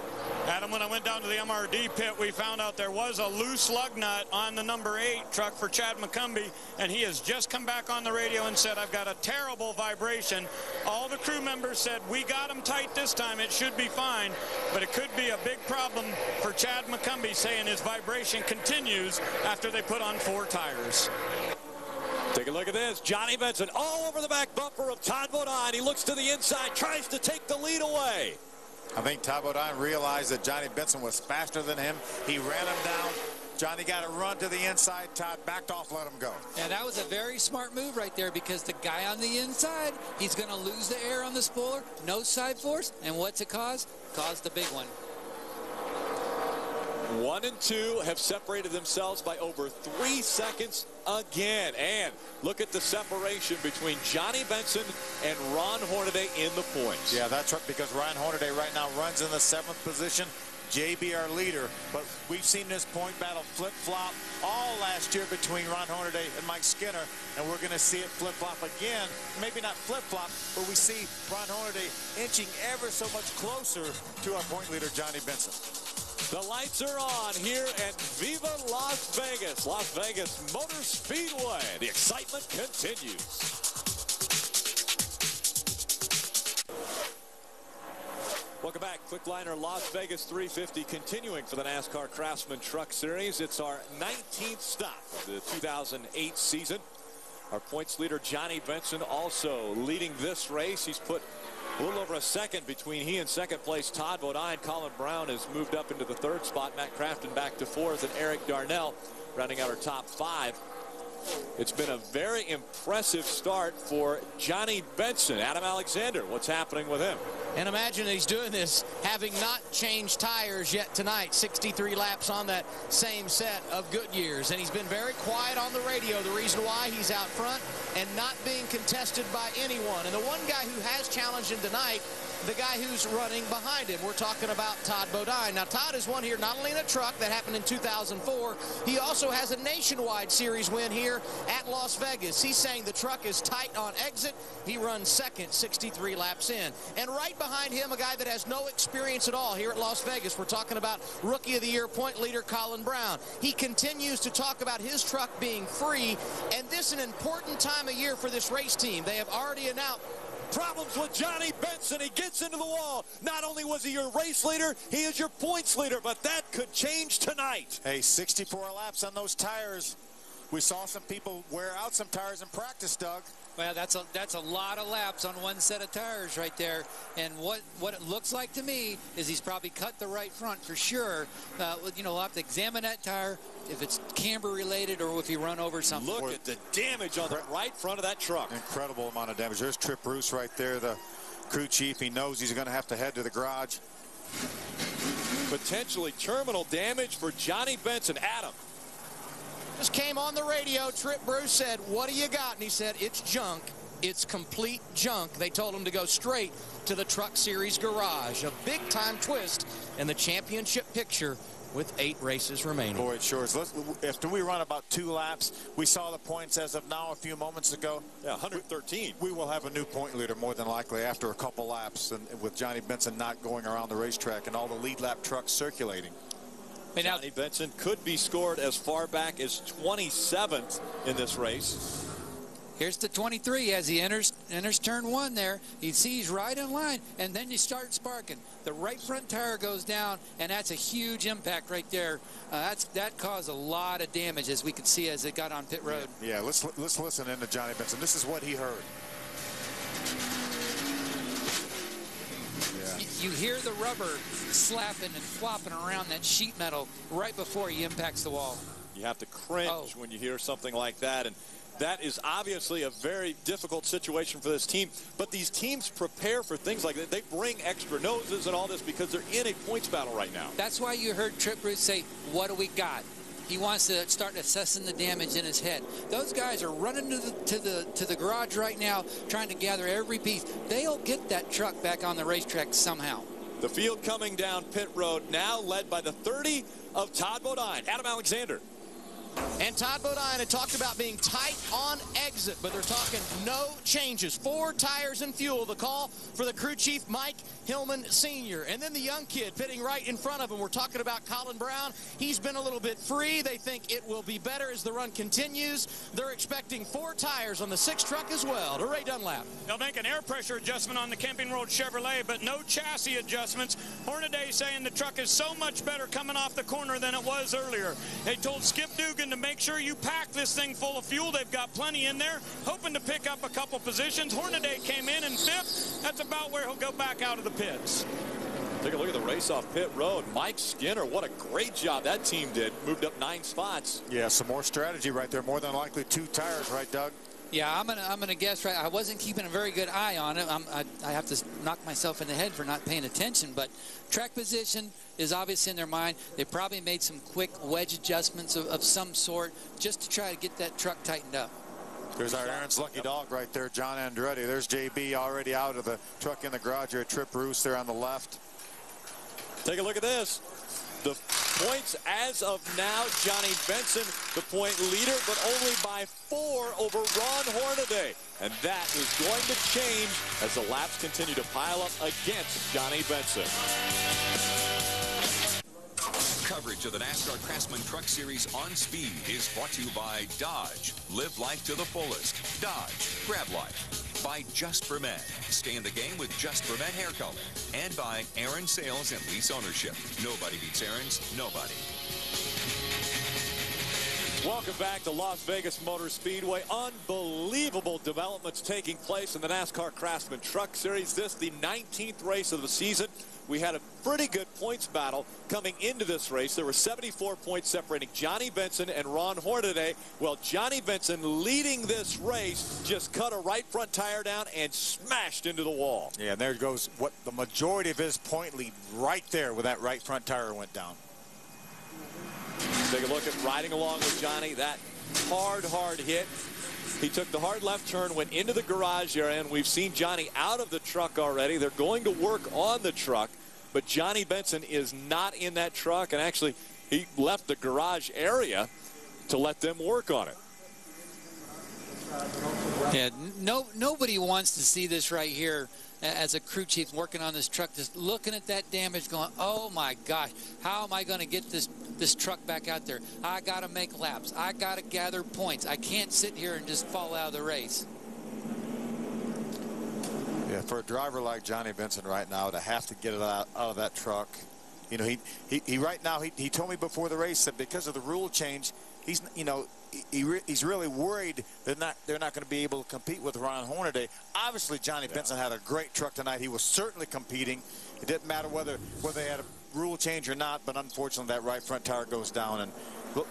Adam, when I went down to the MRD pit, we found out there was a loose lug nut on the number 8 truck for Chad McCumbee, and he has just come back on the radio and said, I've got a terrible vibration. All the crew members said, we got him tight this time. It should be fine, but it could be a big problem for Chad McCumbee, saying his vibration continues after they put on 4 tires. Take a look at this. Johnny Benson all over the back bumper of Todd Bodine. He looks to the inside, tries to take the lead away. I think Todd Bodine realized that Johnny Benson was faster than him. He ran him down. Johnny got a run to the inside. Todd backed off, let him go. And that was a very smart move right there because the guy on the inside, he's going to lose the air on the spoiler, no side force, and what's it cause? Caused the big one. 1 and 2 have separated themselves by over 3 seconds again. And look at the separation between Johnny Benson and Ron Hornaday in the points. Yeah, that's right, because Ron Hornaday right now runs in the 7th position. JB our leader, but we've seen this point battle flip-flop all last year between Ron Hornaday and Mike Skinner, and we're going to see it flip-flop again. Maybe not flip-flop, but we see Ron Hornaday inching ever so much closer to our point leader, Johnny Benson. The lights are on here at Viva Las Vegas. Las Vegas Motor Speedway. The excitement continues. Welcome back. Quick Liner Las Vegas 350 continuing for the NASCAR Craftsman Truck Series. It's our 19th stop of the 2008 season. Our points leader Johnny Benson also leading this race. He's put a little over a second between he and second place Todd Bodine. Colin Brown has moved up into the 3rd spot. Matt Craftsman back to 4th, and Eric Darnell rounding out our top 5. It's been a very impressive start for Johnny Benson. Adam Alexander, what's happening with him? And imagine he's doing this having not changed tires yet tonight. 63 laps on that same set of Goodyears. And he's been very quiet on the radio. The reason why he's out front and not being contested by anyone. And the one guy who has challenged him tonight the guy who's running behind him. We're talking about Todd Bodine. Now, Todd has won here not only in a truck that happened in 2004, he also has a nationwide series win here at Las Vegas. He's saying the truck is tight on exit. He runs second, 63 laps in. And right behind him, a guy that has no experience at all here at Las Vegas. We're talking about Rookie of the Year point leader Colin Brown. He continues to talk about his truck being free, and this is an important time of year for this race team. They have already announced problems with Johnny Benson. He gets into the wall. Not only was he your race leader, he is your points leader, but that could change tonight. Hey, 64 laps on those tires. We saw some people wear out some tires in practice, Doug. Well, that's a lot of laps on one set of tires right there. And what it looks like to me is he's probably cut the right front for sure. You know, we'll have to examine that tire if it's camber related or if he run over something. Look at the damage on the right front of that truck. Incredible amount of damage. There's Trip Bruce right there, the crew chief. He knows he's going to have to head to the garage. Potentially terminal damage for Johnny Benson. Adam. Just came on the radio. Trip Bruce said, "What do you got?" And he said, "It's junk. It's complete junk." They told him to go straight to the Truck Series garage. A big-time twist in the championship picture with 8 races remaining. Boy, it sure is. After we run about 2 laps, we saw the points as of now a few moments ago. Yeah, 113. We will have a new point leader more than likely after a couple laps, and with Johnny Benson not going around the racetrack and all the lead lap trucks circulating. Johnny Benson could be scored as far back as 27th in this race. Here's the 23 as he enters turn 1 there. You see he's right in line, and then you start sparking. The right front tire goes down, and that's a huge impact right there. That caused a lot of damage, as we could see as it got on pit road. Yeah, let's listen in to Johnny Benson. This is what he heard. You hear the rubber slapping and flopping around that sheet metal right before he impacts the wall. You have to cringe when you hear something like that, and that is obviously a very difficult situation for this team. But these teams prepare for things like that. They bring extra noses and all this because they're in a points battle right now. That's why you heard Trip Bruce say, "What do we got?" He wants to start assessing the damage in his head. Those guys are running to the garage right now, trying to gather every piece. They'll get that truck back on the racetrack somehow. The field coming down pit road, now led by the 30 of Todd Bodine. Adam Alexander. And Todd Bodine had talked about being tight on exit, but they're talking no changes. 4 tires and fuel. The call for the crew chief, Mike Hillman Sr. And then the young kid pitting right in front of him. We're talking about Colin Brown. He's been a little bit free. They think it will be better as the run continues. They're expecting 4 tires on the 6 truck as well. To Ray Dunlap. They'll make an air pressure adjustment on the Camping Road Chevrolet, but no chassis adjustments. Hornaday saying the truck is so much better coming off the corner than it was earlier. They told Skip Dugan to make sure you pack this thing full of fuel. They've got plenty in there, hoping to pick up a couple positions. Hornaday came in 5th. That's about where he'll go back out of the pits. Take a look at the race off pit road. Mike Skinner, what a great job that team did. Moved up 9 spots. Yeah, some more strategy right there. More than likely 2 tires, right, Doug? Yeah, I'm gonna guess right. I wasn't keeping a very good eye on it. I have to knock myself in the head for not paying attention. But track position is obvious in their mind. They probably made some quick wedge adjustments of some sort just to try to get that truck tightened up. There's our Aaron's lucky dog right there, John Andretti. There's JB already out of the truck in the garage here. Trip Bruce there on the left. Take a look at this. The points as of now, Johnny Benson, the point leader, but only by 4 over Ron Hornaday. And that is going to change as the laps continue to pile up against Johnny Benson. Coverage of the NASCAR Craftsman Truck Series on Speed is brought to you by Dodge. Live life to the fullest. Dodge. Grab life. By Just for Men. Stay in the game with Just for Men hair color. And by Aaron Sales and Lease Ownership. Nobody beats Aaron's. Nobody. Welcome back to Las Vegas Motor Speedway. Unbelievable developments taking place in the NASCAR Craftsman Truck Series. This the 19th race of the season. We had a pretty good points battle coming into this race. There were 74 points separating Johnny Benson and Ron Hornaday. Well, Johnny Benson leading this race just cut a right front tire down and smashed into the wall. Yeah, and there goes what the majority of his point lead right there where that right front tire went down. Take a look at riding along with Johnny. That hard hit. He took the hard left turn, went into the garage area, and we've seen Johnny out of the truck already. They're going to work on the truck, but Johnny Benson is not in that truck, and actually he left the garage area to let them work on it. Yeah, nobody wants to see this right here as a crew chief working on this truck, just looking at that damage going, oh my gosh, how am I going to get this truck back out there? I got to make laps. I got to gather points. I can't sit here and just fall out of the race. Yeah, for a driver like Johnny Benson right now to have to get it out of that truck, you know, he right now, he told me before the race that because of the rule change, he's, you know, he's really worried that they're not going to be able to compete with Ron Hornaday. Obviously, Johnny Benson had a great truck tonight. He was certainly competing. It didn't matter whether they had a rule change or not, but unfortunately that right front tire goes down. And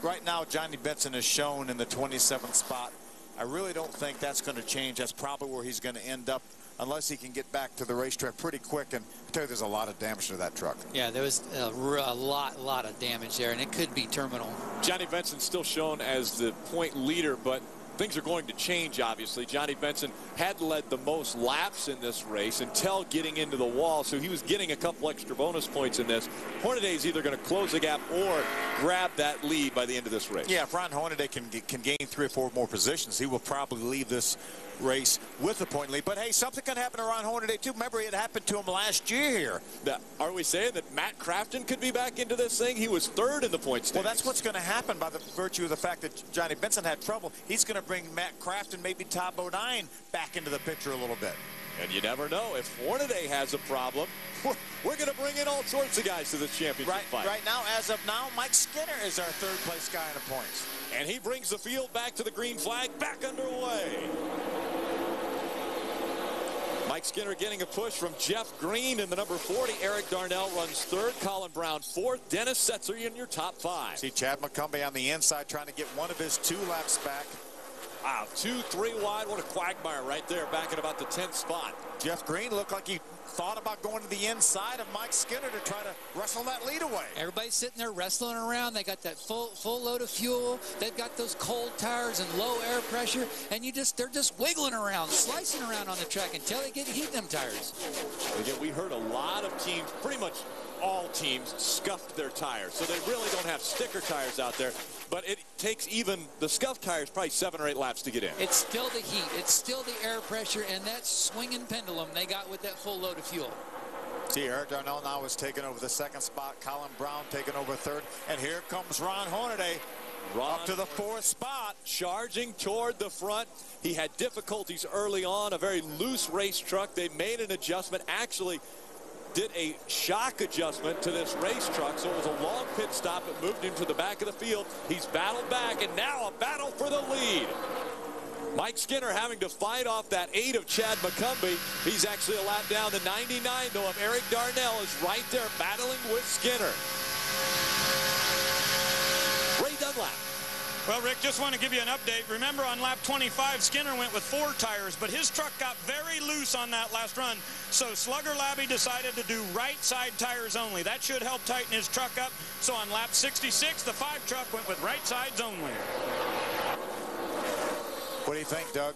right now, Johnny Benson is shown in the 27th spot. I really don't think that's going to change. That's probably where he's going to end up, unless he can get back to the racetrack pretty quick. And I tell you, there's a lot of damage to that truck. Yeah, there was a lot of damage there, and it could be terminal. Johnny Benson's still shown as the point leader, but things are going to change, obviously. Johnny Benson had led the most laps in this race until getting into the wall, so he was getting a couple extra bonus points in this. Hornaday is either going to close the gap or grab that lead by the end of this race. Yeah, if Ron Hornaday can gain 3 or 4 more positions, he will probably leave this race with a point lead. But hey, something can happen to Ron Hornaday too. Remember, it happened to him last year here. Are we saying that Matt Craftsman could be back into this thing? He was 3rd in the points standings. Well, that's what's going to happen by the virtue of the fact that Johnny Benson had trouble. He's going to bring Matt Craftsman, maybe Todd Bodine, back into the picture a little bit. And you never know. If Hornaday has a problem, we're going to bring in all sorts of guys to this championship fight. Right now, as of now, Mike Skinner is our 3rd place guy in the points. And he brings the field back to the green flag, back underway. Mike Skinner getting a push from Jeff Green in the number 40. Eric Darnell runs 3rd. Colin Brown 4th. Dennis Setzer in your top 5. See Chad McCumbee on the inside trying to get one of his 2 laps back. Wow, 2-3 wide. What a quagmire right there, back at about the 10th spot. Jeff Green looked like he thought about going to the inside of Mike Skinner to try to wrestle that lead away. Everybody's sitting there wrestling around. They got that full load of fuel. They've got those cold tires and low air pressure, and they're just wiggling around, slicing around on the track until they get heat them tires. Again, we heard a lot of teams, pretty much all teams, scuffed their tires, so they really don't have sticker tires out there. But it takes even the scuffed tires probably 7 or 8 laps to get in. It's still the heat. It's still the air pressure and that swinging pendulum they got with that full load of fuel. See, Eric Darnell now is taking over the 2nd spot. Colin Brown taking over 3rd. And here comes Ron Hornaday. Up to the 4th spot. Charging toward the front. He had difficulties early on, a very loose race truck. They made an adjustment. Actually did a shock adjustment to this race truck, so it was a long pit stop. It moved him to the back of the field. He's battled back, and now a battle for the lead. Mike Skinner having to fight off that 8 of Chad McCumbee. He's actually a lap down. The 99, though, of Eric Darnell is right there battling with Skinner. Ray Dunlap. Well, Rick, just want to give you an update. Remember, on lap 25, Skinner went with 4 tires, but his truck got very loose on that last run. So Slugger Labby decided to do right side tires only. That should help tighten his truck up. So on lap 66, the 5 truck went with right sides only. What do you think, Doug?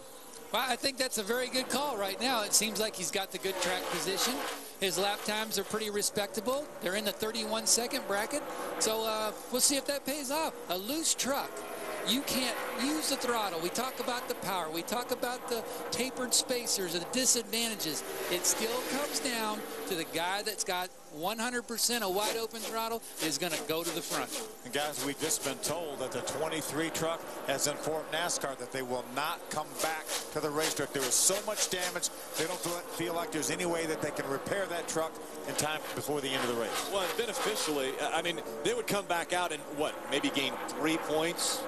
Well, I think that's a very good call right now. It seems like he's got the good track position. His lap times are pretty respectable. They're in the 31-second bracket. So we'll see if that pays off. A loose truck. You can't use the throttle. We talk about the power. We talk about the tapered spacers and the disadvantages. It still comes down to the guy that's got 100% a wide open throttle is going to go to the front. And guys, we've just been told that the 23 truck has informed NASCAR that they will not come back to the racetrack. There is so much damage, they don't feel like there's any way that they can repair that truck in time before the end of the race. Well, beneficially, I mean, they would come back out and, what, maybe gain 3 points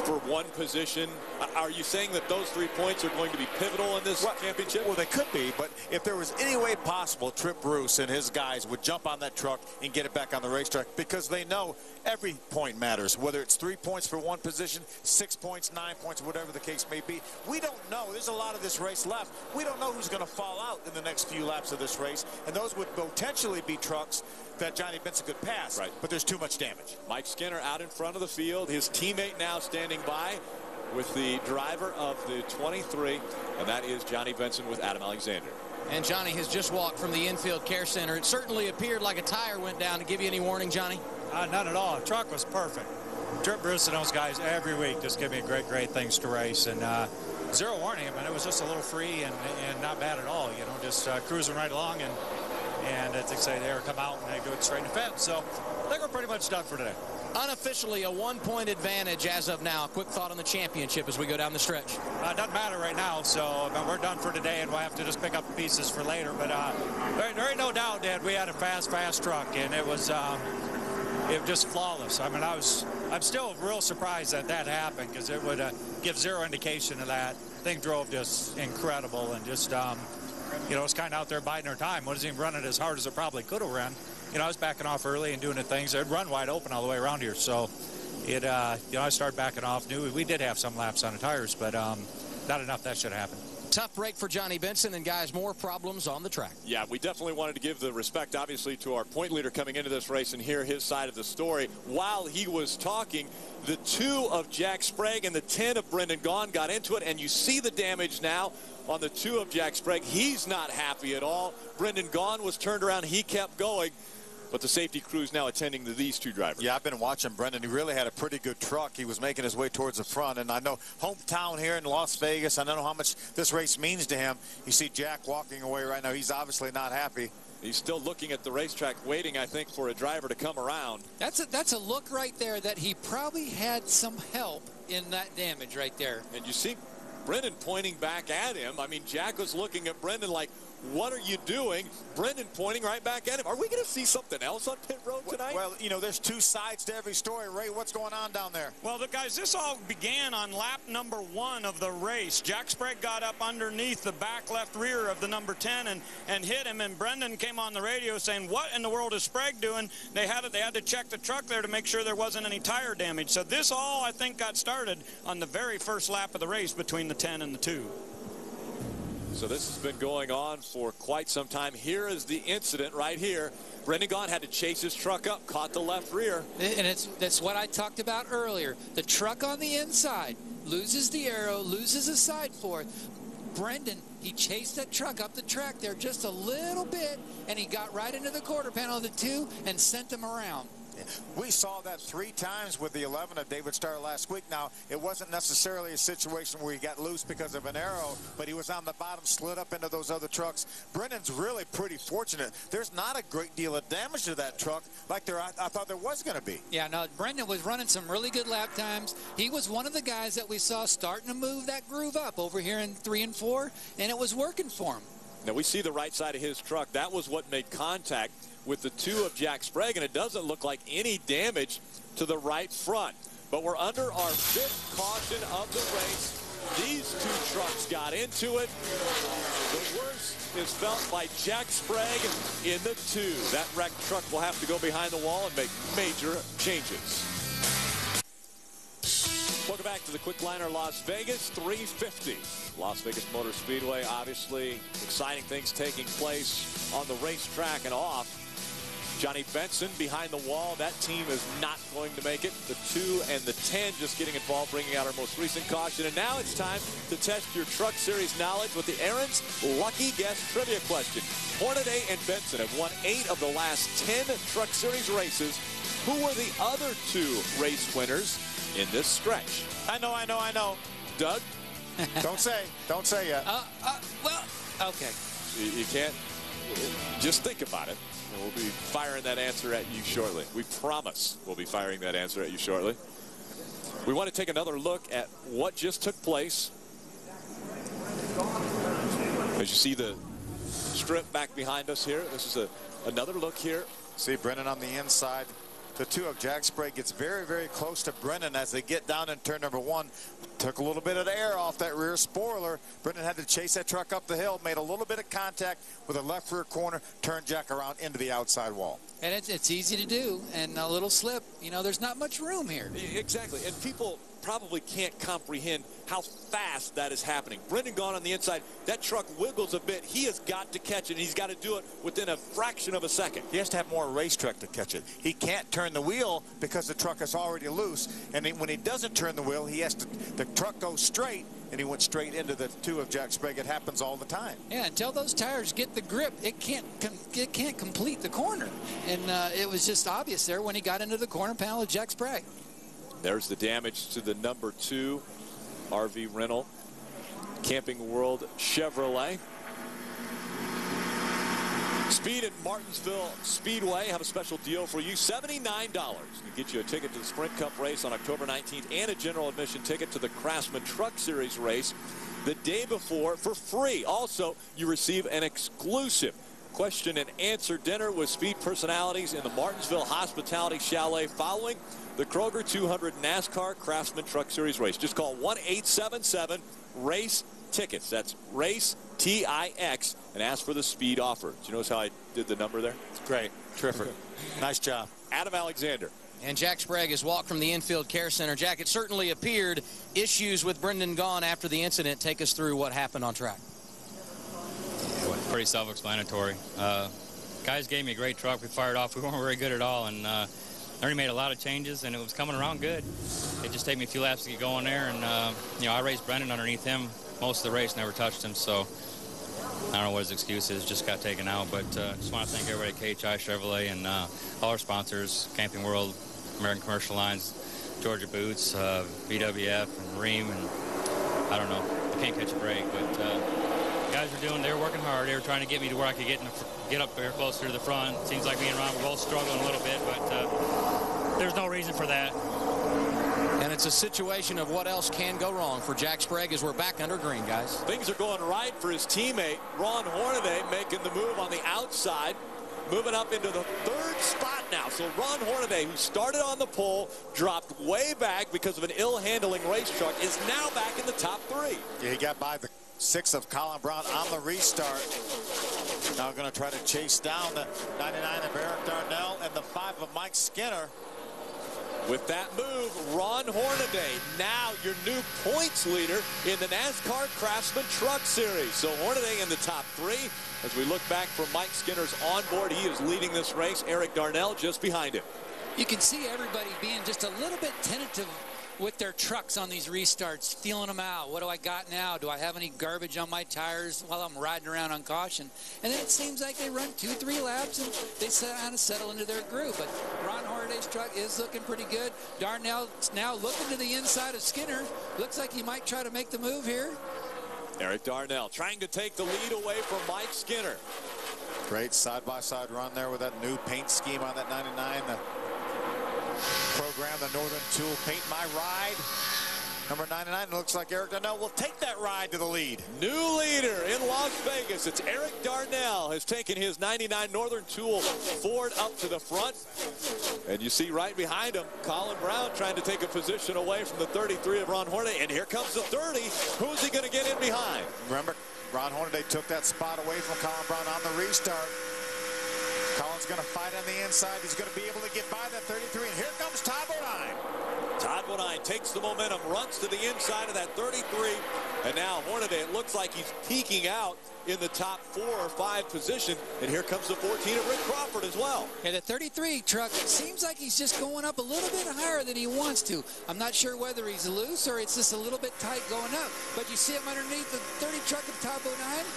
for 1 position. Are you saying that those 3 points are going to be pivotal in this championship? Well, they could be, but if there was any way possible, Trip Bruce and his guys would jump on that truck and get it back on the racetrack, because they know every point matters, whether it's 3 points for 1 position, 6 points, 9 points, whatever the case may be. We don't know. There's a lot of this race left. We don't know who's going to fall out in the next few laps of this race, and those would potentially be trucks that Johnny Benson could pass, but there's too much damage. Mike Skinner out in front of the field. His teammate now standing by. with the driver of the 23, and that is Johnny Benson with Adam Alexander. And Johnny has just walked from the infield care center. It certainly appeared like a tire went down. To give you any warning, Johnny? Not at all. The truck was perfect. Trip Bruce and those guys every week just give me great things to race. And zero warning. I mean, it was just a little free and not bad at all. You know, just cruising right along. And as they say, they come out and they go straight in the fence. So I think we're pretty much done for today. Unofficially, a 1-point advantage as of now. Quick thought on the championship as we go down the stretch. It doesn't matter right now, so we're done for today, and we'll have to just pick up the pieces for later. But there ain't no doubt that we had a fast truck, and it was just flawless. I mean, I'm still real surprised that happened, because it would give zero indication of that. Thing drove just incredible, and just you know, it's kind of out there biding our time. Wasn't even running as hard as it probably could have run. You know, I was backing off early and doing the things. It'd run wide open all the way around here. So it, you know, I started backing off. Knew we did have some laps on the tires, but not enough that should happen. Tough break for Johnny Benson, and guys, more problems on the track. Yeah, we definitely wanted to give the respect, obviously, to our point leader coming into this race and hear his side of the story. While he was talking, the 2 of Jack Sprague and the 10 of Brendan Gaughan got into it, and you see the damage now on the 2 of Jack Sprague. He's not happy at all. Brendan Gaughan was turned around. He kept going. But the safety crew's now attending to these 2 drivers. Yeah, I've been watching Brendan. He really had a pretty good truck. He was making his way towards the front. And I know hometown here in Las Vegas, I don't know how much this race means to him. You see Jack walking away right now. He's obviously not happy. He's still looking at the racetrack, waiting, I think, for a driver to come around. That's a look right there that he probably had some help in that damage right there. And you see Brendan pointing back at him. I mean, Jack was looking at Brendan like, what are you doing? Brendan pointing right back at him. Are we going to see something else on pit road tonight? Well, you know, there's 2 sides to every story. Ray, what's going on down there? Well, guys, this all began on lap number 1 of the race. Jack Sprague got up underneath the back left rear of the number 10 and hit him, and Brendan came on the radio saying, what in the world is Sprague doing? They had to check the truck there to make sure there wasn't any tire damage. So this all, I think, got started on the very first lap of the race between the 10 and the 2. So this has been going on for quite some time. Here is the incident right here. Brendan Gaughan had to chase his truck up, caught the left rear. And that's what I talked about earlier. The truck on the inside loses the arrow, loses a side forth. Brendan, he chased that truck up the track there just a little bit, and he got right into the quarter panel of the 2 and sent them around. We saw that 3 times with the 11 of David Starr last week. Now, it wasn't necessarily a situation where he got loose because of an arrow, but he was on the bottom, slid up into those other trucks. Brendan's really pretty fortunate. There's not a great deal of damage to that truck like I thought there was going to be. Yeah, no, Brendan was running some really good lap times. He was one of the guys that we saw starting to move that groove up over here in 3 and 4, and it was working for him. Now, we see the right side of his truck. That was what made contact with the 2 of Jack Sprague, and it doesn't look like any damage to the right front. But we're under our 5th caution of the race. These 2 trucks got into it. The worst is felt by Jack Sprague in the 2. That wrecked truck will have to go behind the wall and make major changes. Welcome back to the Quick Liner Las Vegas 350. Las Vegas Motor Speedway, obviously exciting things taking place on the racetrack and off. Johnny Benson behind the wall. That team is not going to make it. The 2 and the 10 just getting involved, bringing out our most recent caution. And now it's time to test your Truck Series knowledge with the Aaron's Lucky Guess Trivia question. Hornaday and Benson have won 8 of the last 10 Truck Series races. Who were the other 2 race winners in this stretch? I know. Doug? Don't say yet. Well, okay. You can't. Just think about it. And we'll be firing that answer at you shortly. We promise we'll be firing that answer at you shortly. We want to take another look at what just took place. As you see the strip back behind us here, this is another look here. See Brendan on the inside. The 2 of Jack Sprague gets very, very close to Brendan as they get down in turn number 1. Took a little bit of the air off that rear spoiler. Brendan had to chase that truck up the hill, made a little bit of contact with a left rear corner, turned Jack around into the outside wall. And it's easy to do, and a little slip, you know, there's not much room here. Exactly, and people probably can't comprehend how fast that is happening. Brendan Gaughan on the inside, that truck wiggles a bit. He has got to catch it, and he's got to do it within a fraction of a second. He has to have more racetrack to catch it. He can't turn the wheel because the truck is already loose, and when he doesn't turn the wheel, he has to truck go straight, and he went straight into the two of Jack Sprague. It happens all the time. Yeah, until those tires get the grip, it can't complete the corner. And it was just obvious there when he got into the corner panel of Jack Sprague. There's the damage to the number 2 RV rental, Camping World Chevrolet. Speed at Martinsville Speedway have a special deal for you. $79 can get you a ticket to the Sprint Cup race on October 19th and a general admission ticket to the Craftsman Truck Series race the day before for free. Also, you receive an exclusive question and answer dinner with Speed personalities in the Martinsville Hospitality Chalet following the Kroger 200 NASCAR Craftsman Truck Series race. Just call 1-877-RACE-TICKETS. That's RACE TIX, and ask for the Speed offer. Do you notice how I did the number there? It's great. Terrific. Nice job. Adam Alexander. And Jack Sprague has walked from the infield care center. Jack, it certainly appeared issues with Brendan Gaughan after the incident. Take us through what happened on track. Pretty self-explanatory. Guys gave me a great truck. We fired off. We weren't very good at all, and already made a lot of changes, and it was coming around good. It just took me a few laps to get going there, and you know, I raced Brendan underneath him most of the race, never touched him, so I don't know what his excuse is, just got taken out. But just want to thank everybody at KHI Chevrolet and all our sponsors, Camping World, American Commercial Lines, Georgia Boots, VWF, and Ream, and I don't know, I can't catch a break, but guys they were working hard. They were trying to get me to where I could get up there closer to the front. Seems like me and Ron were both struggling a little bit, but there's no reason for that. And it's a situation of what else can go wrong for Jack Sprague as we're back under green, guys. Things are going right for his teammate, Ron Hornaday, making the move on the outside, moving up into the 3rd spot now. So Ron Hornaday, who started on the pole, dropped way back because of an ill-handling race truck, is now back in the top 3. Yeah, he got by the 6 of Colin Brown on the restart. Now going to try to chase down the 99 of Eric Darnell and the 5 of Mike Skinner. With that move, Ron Hornaday, now your new points leader in the NASCAR Craftsman Truck Series. So Hornaday in the top 3. As we look back from Mike Skinner's onboard, he is leading this race. Eric Darnell just behind him. You can see everybody being just a little bit tentative with their trucks on these restarts, feeling them out. What do I got now? Do I have any garbage on my tires while I'm riding around on caution? And then it seems like they run 2-3 laps and they kind of settle into their groove. But Ron Hornaday's truck is looking pretty good. Darnell's now looking to the inside of Skinner. Looks like he might try to make the move here. Eric Darnell trying to take the lead away from Mike Skinner. Great side-by-side run there with that new paint scheme on that 99. The program, the Northern Tool Paint My Ride. Number 99, it looks like Eric Darnell will take that ride to the lead. New leader in Las Vegas. It's Eric Darnell has taken his 99 Northern Tool Ford up to the front. And you see right behind him, Colin Brown trying to take a position away from the 33 of Ron Hornaday. And here comes the 30. Who's he going to get in behind? Remember, Ron Hornaday took that spot away from Colin Brown on the restart. Colin's going to fight on the inside. He's going to be able to get by that 33. And here comes Todd Bodine. Todd Bodine takes the momentum, runs to the inside of that 33. And now Hornaday, it looks like he's peeking out in the top 4 or 5 position. And here comes the 14 of Rick Crawford as well. Yeah, the 33 truck, it seems like he's just going up a little bit higher than he wants to. I'm not sure whether he's loose or it's just a little bit tight going up. But you see him underneath the 30 truck of Todd Bodine?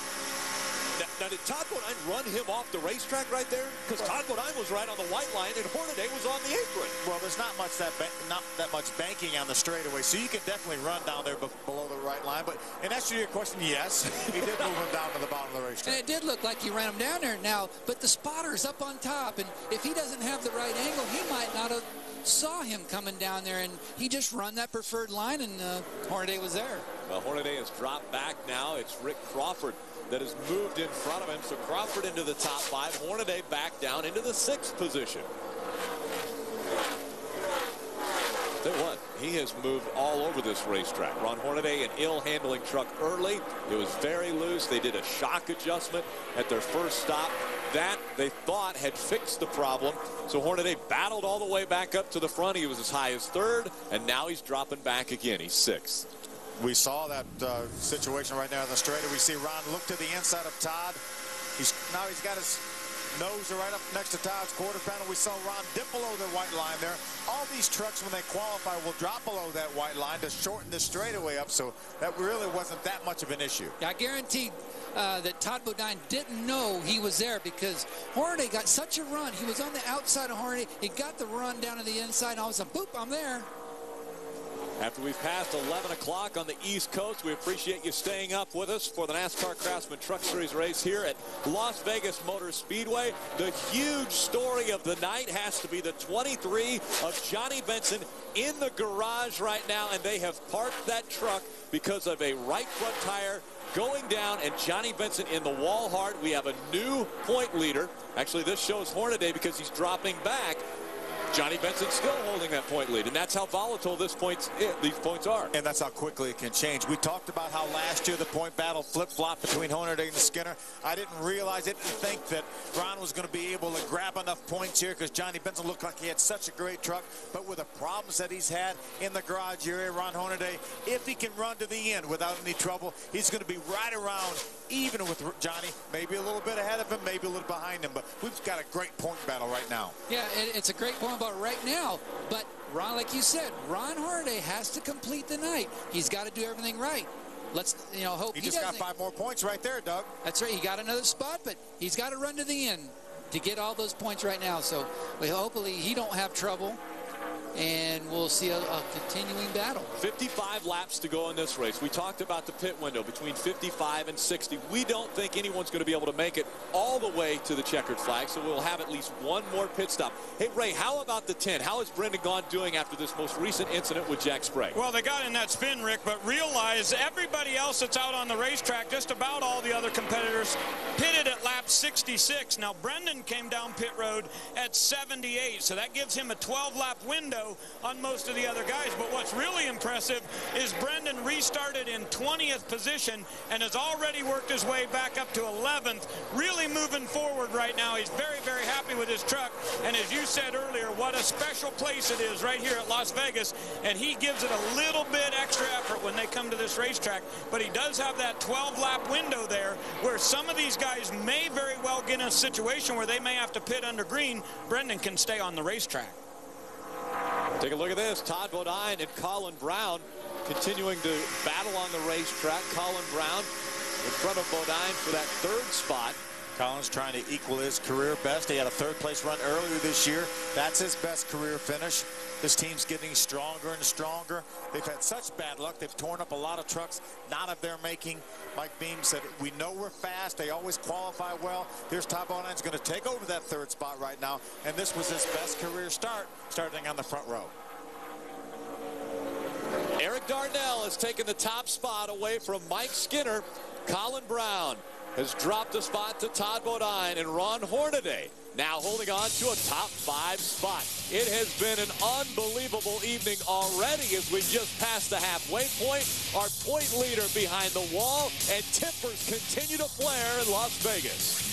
Now, did Todd Bodine run him off the racetrack right there? Because Todd Bodine was right on the white line and Hornaday was on the apron. Well, there's not that much banking on the straightaway, so you can definitely run down there below the right line. But in answer to your question, yes, he did move him down to the bottom of the racetrack. And it did look like he ran him down there now, but the spotter's up on top, and if he doesn't have the right angle, he might not have saw him coming down there, and he just run that preferred line, and Hornaday was there. Well, Hornaday has dropped back now. It's Rick Crawford that has moved in front of him. So Crawford into the top 5. Hornaday back down into the 6th position. Tell you what, he has moved all over this racetrack. Ron Hornaday, an ill-handling truck early. It was very loose. They did a shock adjustment at their first stop. That, they thought, had fixed the problem. So Hornaday battled all the way back up to the front. He was as high as 3rd, and now he's dropping back again. He's 6th. We saw that situation right there on the straighter. We see Ron look to the inside of Todd. He's got his nose are right up next to Todd's quarter panel. We saw Ron dip below the white line there. All these trucks, when they qualify, will drop below that white line to shorten the straightaway up, so that really wasn't that much of an issue. I guarantee that Todd Bodine didn't know he was there, because Hornaday got such a run. He was on the outside of Hornaday. He got the run down to the inside, and all of a sudden, boop, I'm there. After we've passed 11 o'clock on the East Coast, we appreciate you staying up with us for the NASCAR Craftsman Truck Series race here at Las Vegas Motor Speedway. The huge story of the night has to be the 23 of Johnny Benson in the garage right now, and they have parked that truck because of a right front tire going down, and Johnny Benson in the wall hard. We have a new point leader. Actually, this shows Hornaday because he's dropping back. Johnny Benson still holding that point lead, and that's how volatile these points are. And that's how quickly it can change. We talked about how last year the point battle flip-flopped between Hornaday and Skinner. I didn't think that Ron was going to be able to grab enough points here, because Johnny Benson looked like he had such a great truck. But with the problems that he's had in the garage area, Ron Hornaday, if he can run to the end without any trouble, he's going to be right around even with Johnny, maybe a little bit ahead of him, maybe a little behind him. But we've got a great point battle right now. Yeah, it's a great point battle right now. But Ron, like you said, Ron Hornaday has to complete the night. He's got to do everything right. Let's, hope he just got 5 more points right there, Doug. That's right. He got another spot, but he's got to run to the end to get all those points right now. So hopefully he don't have trouble, and we'll see a continuing battle. 55 laps to go in this race. We talked about the pit window between 55 and 60. We don't think anyone's going to be able to make it all the way to the checkered flag, so we'll have at least one more pit stop. Hey, Ray, how about the 10? How is Brendan Gaughan doing after this most recent incident with Jack Sprague? Well, they got in that spin, Rick, but realize everybody else that's out on the racetrack, just about all the other competitors, pitted at lap 66. Now, Brendan came down pit road at 78, so that gives him a 12-lap window on most of the other guys. But what's really impressive is Brendan restarted in 20th position and has already worked his way back up to 11th, really moving forward right now. He's very, very happy with his truck, and as you said earlier, what a special place it is right here at Las Vegas, and he gives it a little bit extra effort when they come to this racetrack. But he does have that 12-lap window there where some of these guys may very well get in a situation where they may have to pit under green. Brendan can stay on the racetrack. Take a look at this. Todd Bodine and Colin Brown continuing to battle on the racetrack. Colin Brown in front of Bodine for that 3rd spot. Colin's trying to equal his career best. He had a 3rd-place run earlier this year. That's his best career finish. This team's getting stronger and stronger. They've had such bad luck. They've torn up a lot of trucks, not of their making. Mike Beam said, we know we're fast. They always qualify well. Here's Todd Bodine's going to take over that 3rd spot right now, and this was his best career start, starting on the front row. Eric Darnell has taken the top spot away from Mike Skinner. Colin Brown has dropped a spot to Todd Bodine, and Ron Hornaday now holding on to a top 5 spot. It has been an unbelievable evening already as we just passed the halfway point. Our point leader behind the wall, and tippers continue to flare in Las Vegas.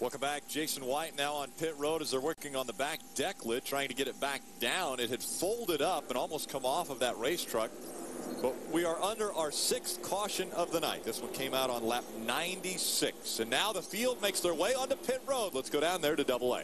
Welcome back. Jason White now on pit road as they're working on the back deck lid, trying to get it back down. It had folded up and almost come off of that race truck. But we are under our 6th caution of the night. This one came out on lap 96. And now the field makes their way onto pit road. Let's go down there to AA.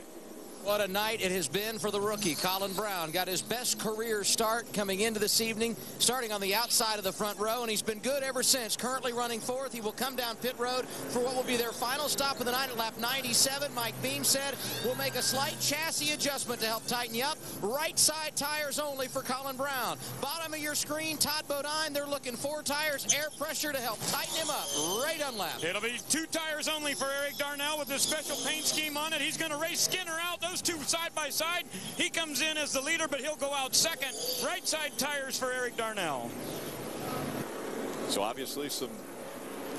What a night it has been for the rookie. Colin Brown got his best career start coming into this evening, starting on the outside of the front row, and he's been good ever since. Currently running 4th. He will come down pit road for what will be their final stop of the night at lap 97. Mike Beam said we'll make a slight chassis adjustment to help tighten you up. Right side tires only for Colin Brown. Bottom of your screen, Todd Bodine. They're looking 4 tires, air pressure to help tighten him up right on lap. It'll be 2 tires only for Eric Darnell with this special paint scheme on it. He's going to race Skinner out. Those 2 side by side. He comes in as the leader, but he'll go out 2nd. Right side tires for Eric Darnell. So obviously some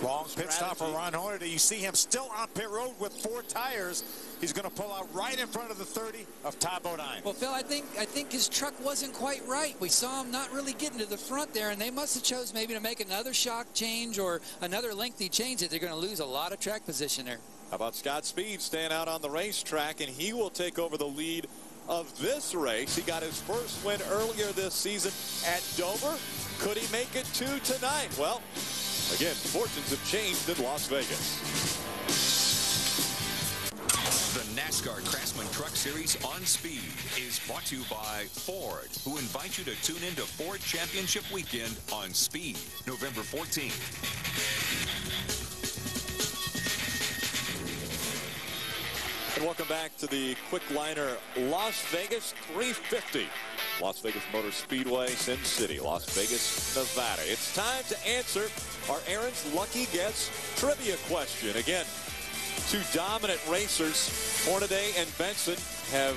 long pit stop for Ron Hornaday. You see him still on pit road with 4 tires. He's going to pull out right in front of the 30 of Todd Bodine. Well, Phil, I think his truck wasn't quite right. We saw him not really getting to the front there, and they must have chose maybe to make another shock change or another lengthy change that they're going to lose a lot of track position there. How about Scott Speed staying out on the racetrack, and he will take over the lead of this race. He got his first win earlier this season at Dover. Could he make it to tonight? Well, Again, fortunes have changed in Las Vegas. The NASCAR Craftsman Truck Series on Speed is brought to you by Ford, who invite you to tune into Ford Championship Weekend on Speed, November 14th. And welcome back to the Qwik Liner Las Vegas 350. Las Vegas Motor Speedway, Sin City, Las Vegas, Nevada. It's time to answer our Aaron's Lucky Guess trivia question. Again, two dominant racers, Hornaday and Benson, have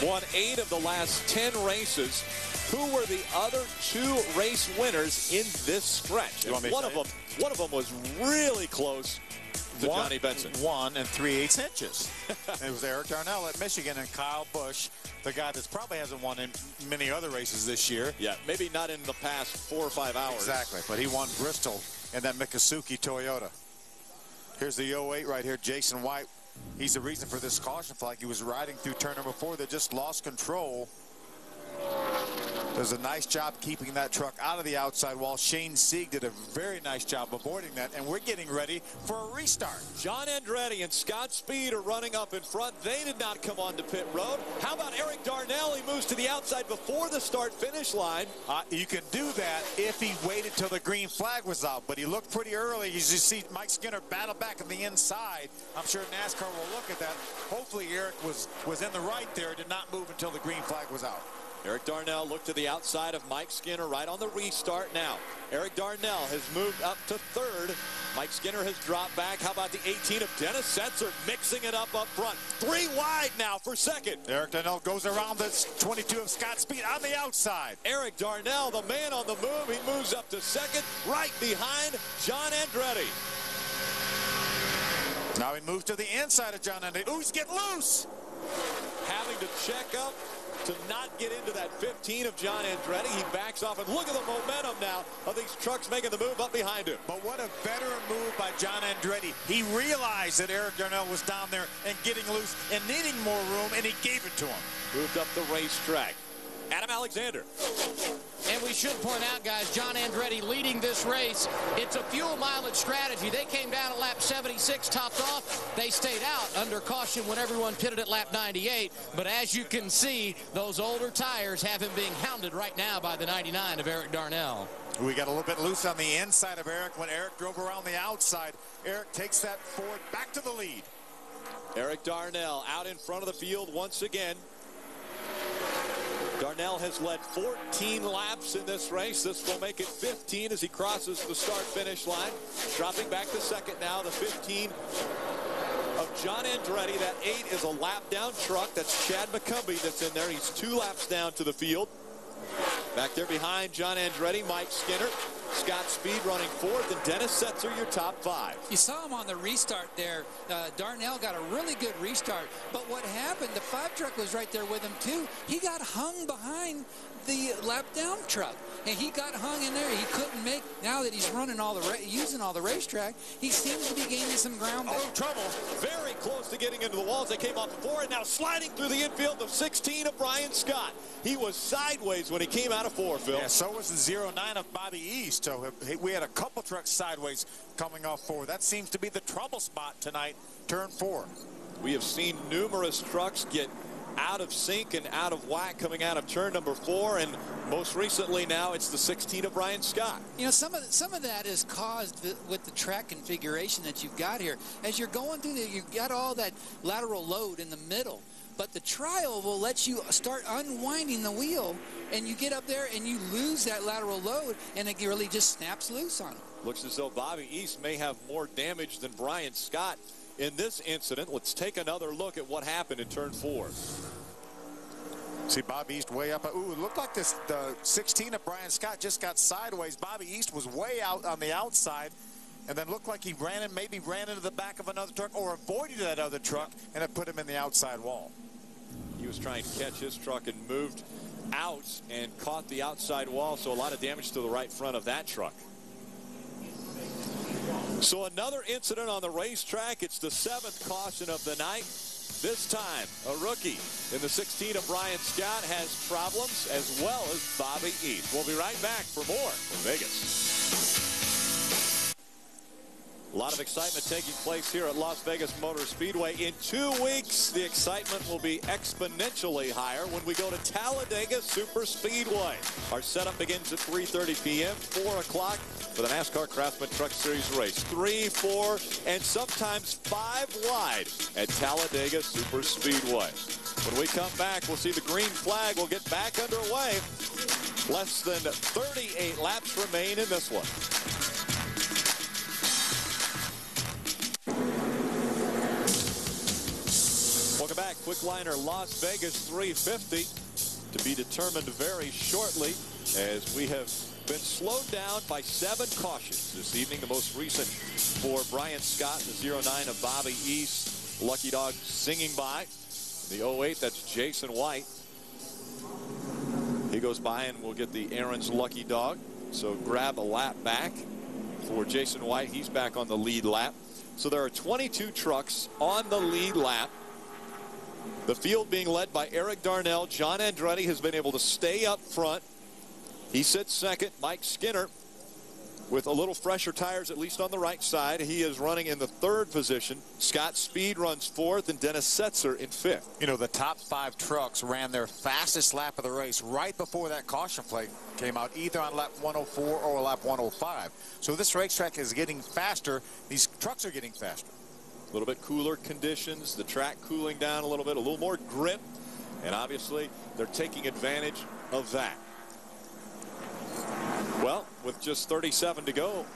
won 8 of the last 10 races. Who were the other 2 race winners in this stretch? And one of them was really close to Johnny Benson. 1 3/8 inches. It was Eric Darnell at Michigan and Kyle Busch, the guy that probably hasn't won in many other races this year. Yeah, maybe not in the past 4 or 5 hours. Exactly, but he won Bristol in that Mikasuki Toyota. Here's the 08 right here, Jason White. He's the reason for this caution flag. He was riding through turn number 4 that just lost control. Does a nice job keeping that truck out of the outside wall. Shane Sieg did a very nice job avoiding that, and we're getting ready for a restart. John Andretti and Scott Speed are running up in front. They did not come onto pit road. How about Eric Darnell? He moves to the outside before the start-finish line. You can do that if he waited till the green flag was out, but he looked pretty early. You just see Mike Skinner battle back on the inside. I'm sure NASCAR will look at that. Hopefully Eric was in the right there, did not move until the green flag was out. Eric Darnell looked to the outside of Mike Skinner right on the restart now. Eric Darnell has moved up to 3rd. Mike Skinner has dropped back. How about the 18 of Dennis Setzer mixing it up front? 3 wide now for 2nd. Eric Darnell goes around the 22 of Scott Speed on the outside. Eric Darnell, the man on the move. He moves up to 2nd, right behind John Andretti. Now he moves to the inside of John Andretti. Ooh, he's getting loose. Having to check up to not get into that 15 of John Andretti. He backs off, and look at the momentum now of these trucks making the move up behind him. But what a better move by John Andretti. He realized that Eric Darnell was down there and getting loose and needing more room, and he gave it to him. Moved up the racetrack. Adam Alexander. And we should point out, guys, John Andretti leading this race. It's a fuel mileage strategy. They came down at lap 76, topped off. They stayed out under caution when everyone pitted at lap 98. But as you can see, those older tires have him being hounded right now by the 99 of Eric Darnell. We got a little bit loose on the inside of Eric when Eric drove around the outside. Eric takes that forward back to the lead. Eric Darnell out in front of the field once again. Darnell has led 14 laps in this race. This will make it 15 as he crosses the start-finish line. Dropping back to 2nd now, the 15 of John Andretti. That 8 is a lap-down truck. That's Chad McCumbee that's in there. He's 2 laps down to the field. Back there behind John Andretti, Mike Skinner. Scott Speed running 4th, and Dennis Setzer your top 5. You saw him on the restart there. Darnell got a really good restart. But what happened, the 5 truck was right there with him too. He got hung behind the lap down truck, and he got hung in there. He couldn't make, now that he's running all the using all the racetrack, he seems to be gaining some ground there. Oh, trouble. Very close to getting into the walls. They came off before, and now sliding through the infield of 16 of Brian Scott. He was sideways when he came out of 4, Phil. Yeah, so was the 09 of Bobby East. So we had a couple trucks sideways coming off 4. That seems to be the trouble spot tonight, turn 4. We have seen numerous trucks get out of sync and out of whack coming out of turn number 4, and most recently now it's the 16 of Brian Scott. You know, some of that is caused with the track configuration that you've got here. As you're going through there, you've got all that lateral load in the middle, but the trial will let you start unwinding the wheel, and you get up there and you lose that lateral load, and it really just snaps loose on it. Looks as though Bobby East may have more damage than Brian Scott in this incident. Let's take another look at what happened in turn 4. See Bobby East way up. Ooh, it looked like the 16 of Brian Scott just got sideways. Bobby East was way out on the outside, and then looked like he maybe ran into the back of another truck or avoided that other truck, and it put him in the outside wall. He was trying to catch his truck and moved out and caught the outside wall, so a lot of damage to the right front of that truck. So another incident on the racetrack. It's the 7th caution of the night. This time, a rookie in the 16 of Brian Scott has problems, as well as Bobby East. We'll be right back for more from Vegas. A lot of excitement taking place here at Las Vegas Motor Speedway. In 2 weeks, the excitement will be exponentially higher when we go to Talladega Super Speedway. Our setup begins at 3:30 p.m., 4 o'clock for the NASCAR Craftsman Truck Series race. 3, 4, and sometimes 5 wide at Talladega Super Speedway. When we come back, we'll see the green flag will get back underway. Less than 38 laps remain in this one. Welcome back. Quick liner Las Vegas 350 to be determined very shortly, as we have been slowed down by 7 cautions this evening. The most recent for Brian Scott, the 09 of Bobby East. Lucky Dog singing by. The 08, that's Jason White. He goes by, and we'll get the Aaron's Lucky Dog. So grab a lap back for Jason White. He's back on the lead lap. So there are 22 trucks on the lead lap. The field being led by Eric Darnell. John Andretti has been able to stay up front. He sits second. Mike Skinner, with a little fresher tires, at least on the right side, he is running in the 3rd position. Scott Speed runs 4th, and Dennis Setzer in 5th. You know, the top 5 trucks ran their fastest lap of the race right before that caution plate came out, either on lap 104 or lap 105. So this racetrack is getting faster. These trucks are getting faster. A little bit cooler conditions, the track cooling down a little bit, a little more grip, and obviously they're taking advantage of that. Well, with just 37 to go,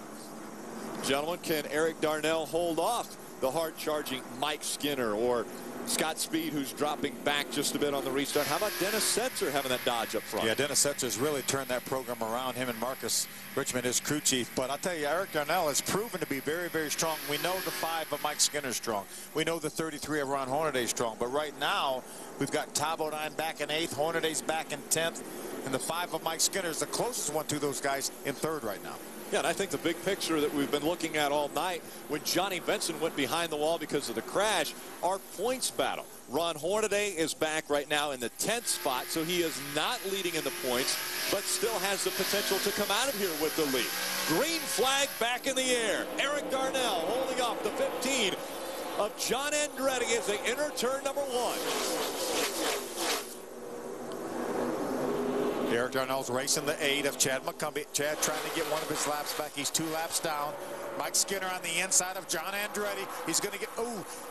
gentlemen, can Eric Darnell hold off the hard-charging Mike Skinner or Scott Speed, who's dropping back just a bit on the restart? How about Dennis Setzer having that Dodge up front? Yeah, Dennis Setzer's really turned that program around. Him and Marcus Richmond, his crew chief. But I'll tell you, Eric Darnell has proven to be very, very strong. We know the 5 of Mike Skinner is strong. We know the 33 of Ron Hornaday is strong. But right now, we've got Todd Bodine back in 8th, Hornaday's back in 10th, and the 5 of Mike Skinner is the closest one to those guys in 3rd right now. Yeah, and I think the big picture that we've been looking at all night, when Johnny Benson went behind the wall because of the crash, our points battle. Ron Hornaday is back right now in the 10th spot, so he is not leading in the points, but still has the potential to come out of here with the lead. Green flag back in the air. Eric Darnell holding off the 15 of John Andretti as they enter turn number 1. Eric Darnell's racing the 8 of Chad McCumbee. Chad trying to get one of his laps back. He's 2 laps down. Mike Skinner on the inside of John Andretti. He's going to get,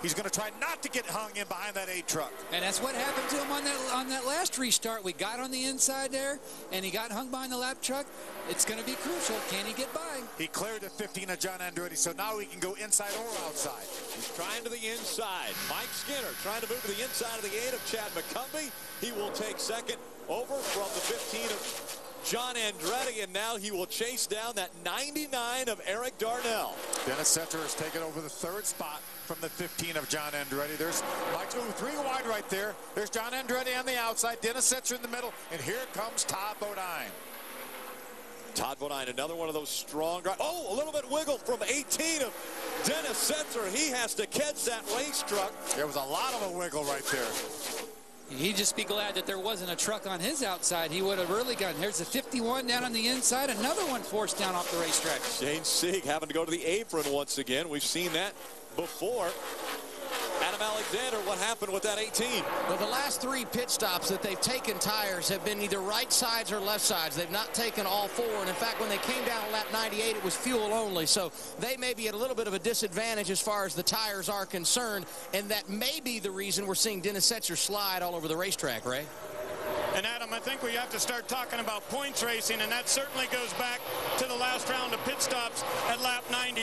he's going to try not to get hung in behind that 8 truck. And that's what happened to him on that last restart. We got on the inside there, and he got hung behind the lap truck. It's going to be crucial. Can he get by? He cleared the 15 of John Andretti, so now he can go inside or outside. He's trying to the inside. Mike Skinner trying to move to the inside of the 8 of Chad McCumbee. He will take second over from the 15 of John Andretti, and now he will chase down that 99 of Eric Darnell. Dennis Setzer has taken over the 3rd spot from the 15 of John Andretti. There's Mike, 3 wide right there. There's John Andretti on the outside, Dennis Setzer in the middle, and here comes Todd Bodine. Todd Bodine, another one of those strong drivers. Oh, a little bit wiggle from 18 of Dennis Setzer. He has to catch that race truck. There was a lot of a wiggle right there. He'd just be glad that there wasn't a truck on his outside. He would have really gotten. There's a 51 down on the inside. Another one forced down off the racetrack. Shane Sieg having to go to the apron once again. We've seen that before. Adam Alexander, what happened with that 18? Well, the last 3 pit stops that they've taken tires have been either right sides or left sides. They've not taken all 4. And in fact, when they came down to lap 98, it was fuel only. So they may be at a little bit of a disadvantage as far as the tires are concerned. And that may be the reason we're seeing Dennis Setzer slide all over the racetrack, Ray. And Adam, I think we have to start talking about points racing, and that certainly goes back to the last round of pit stops at lap 98.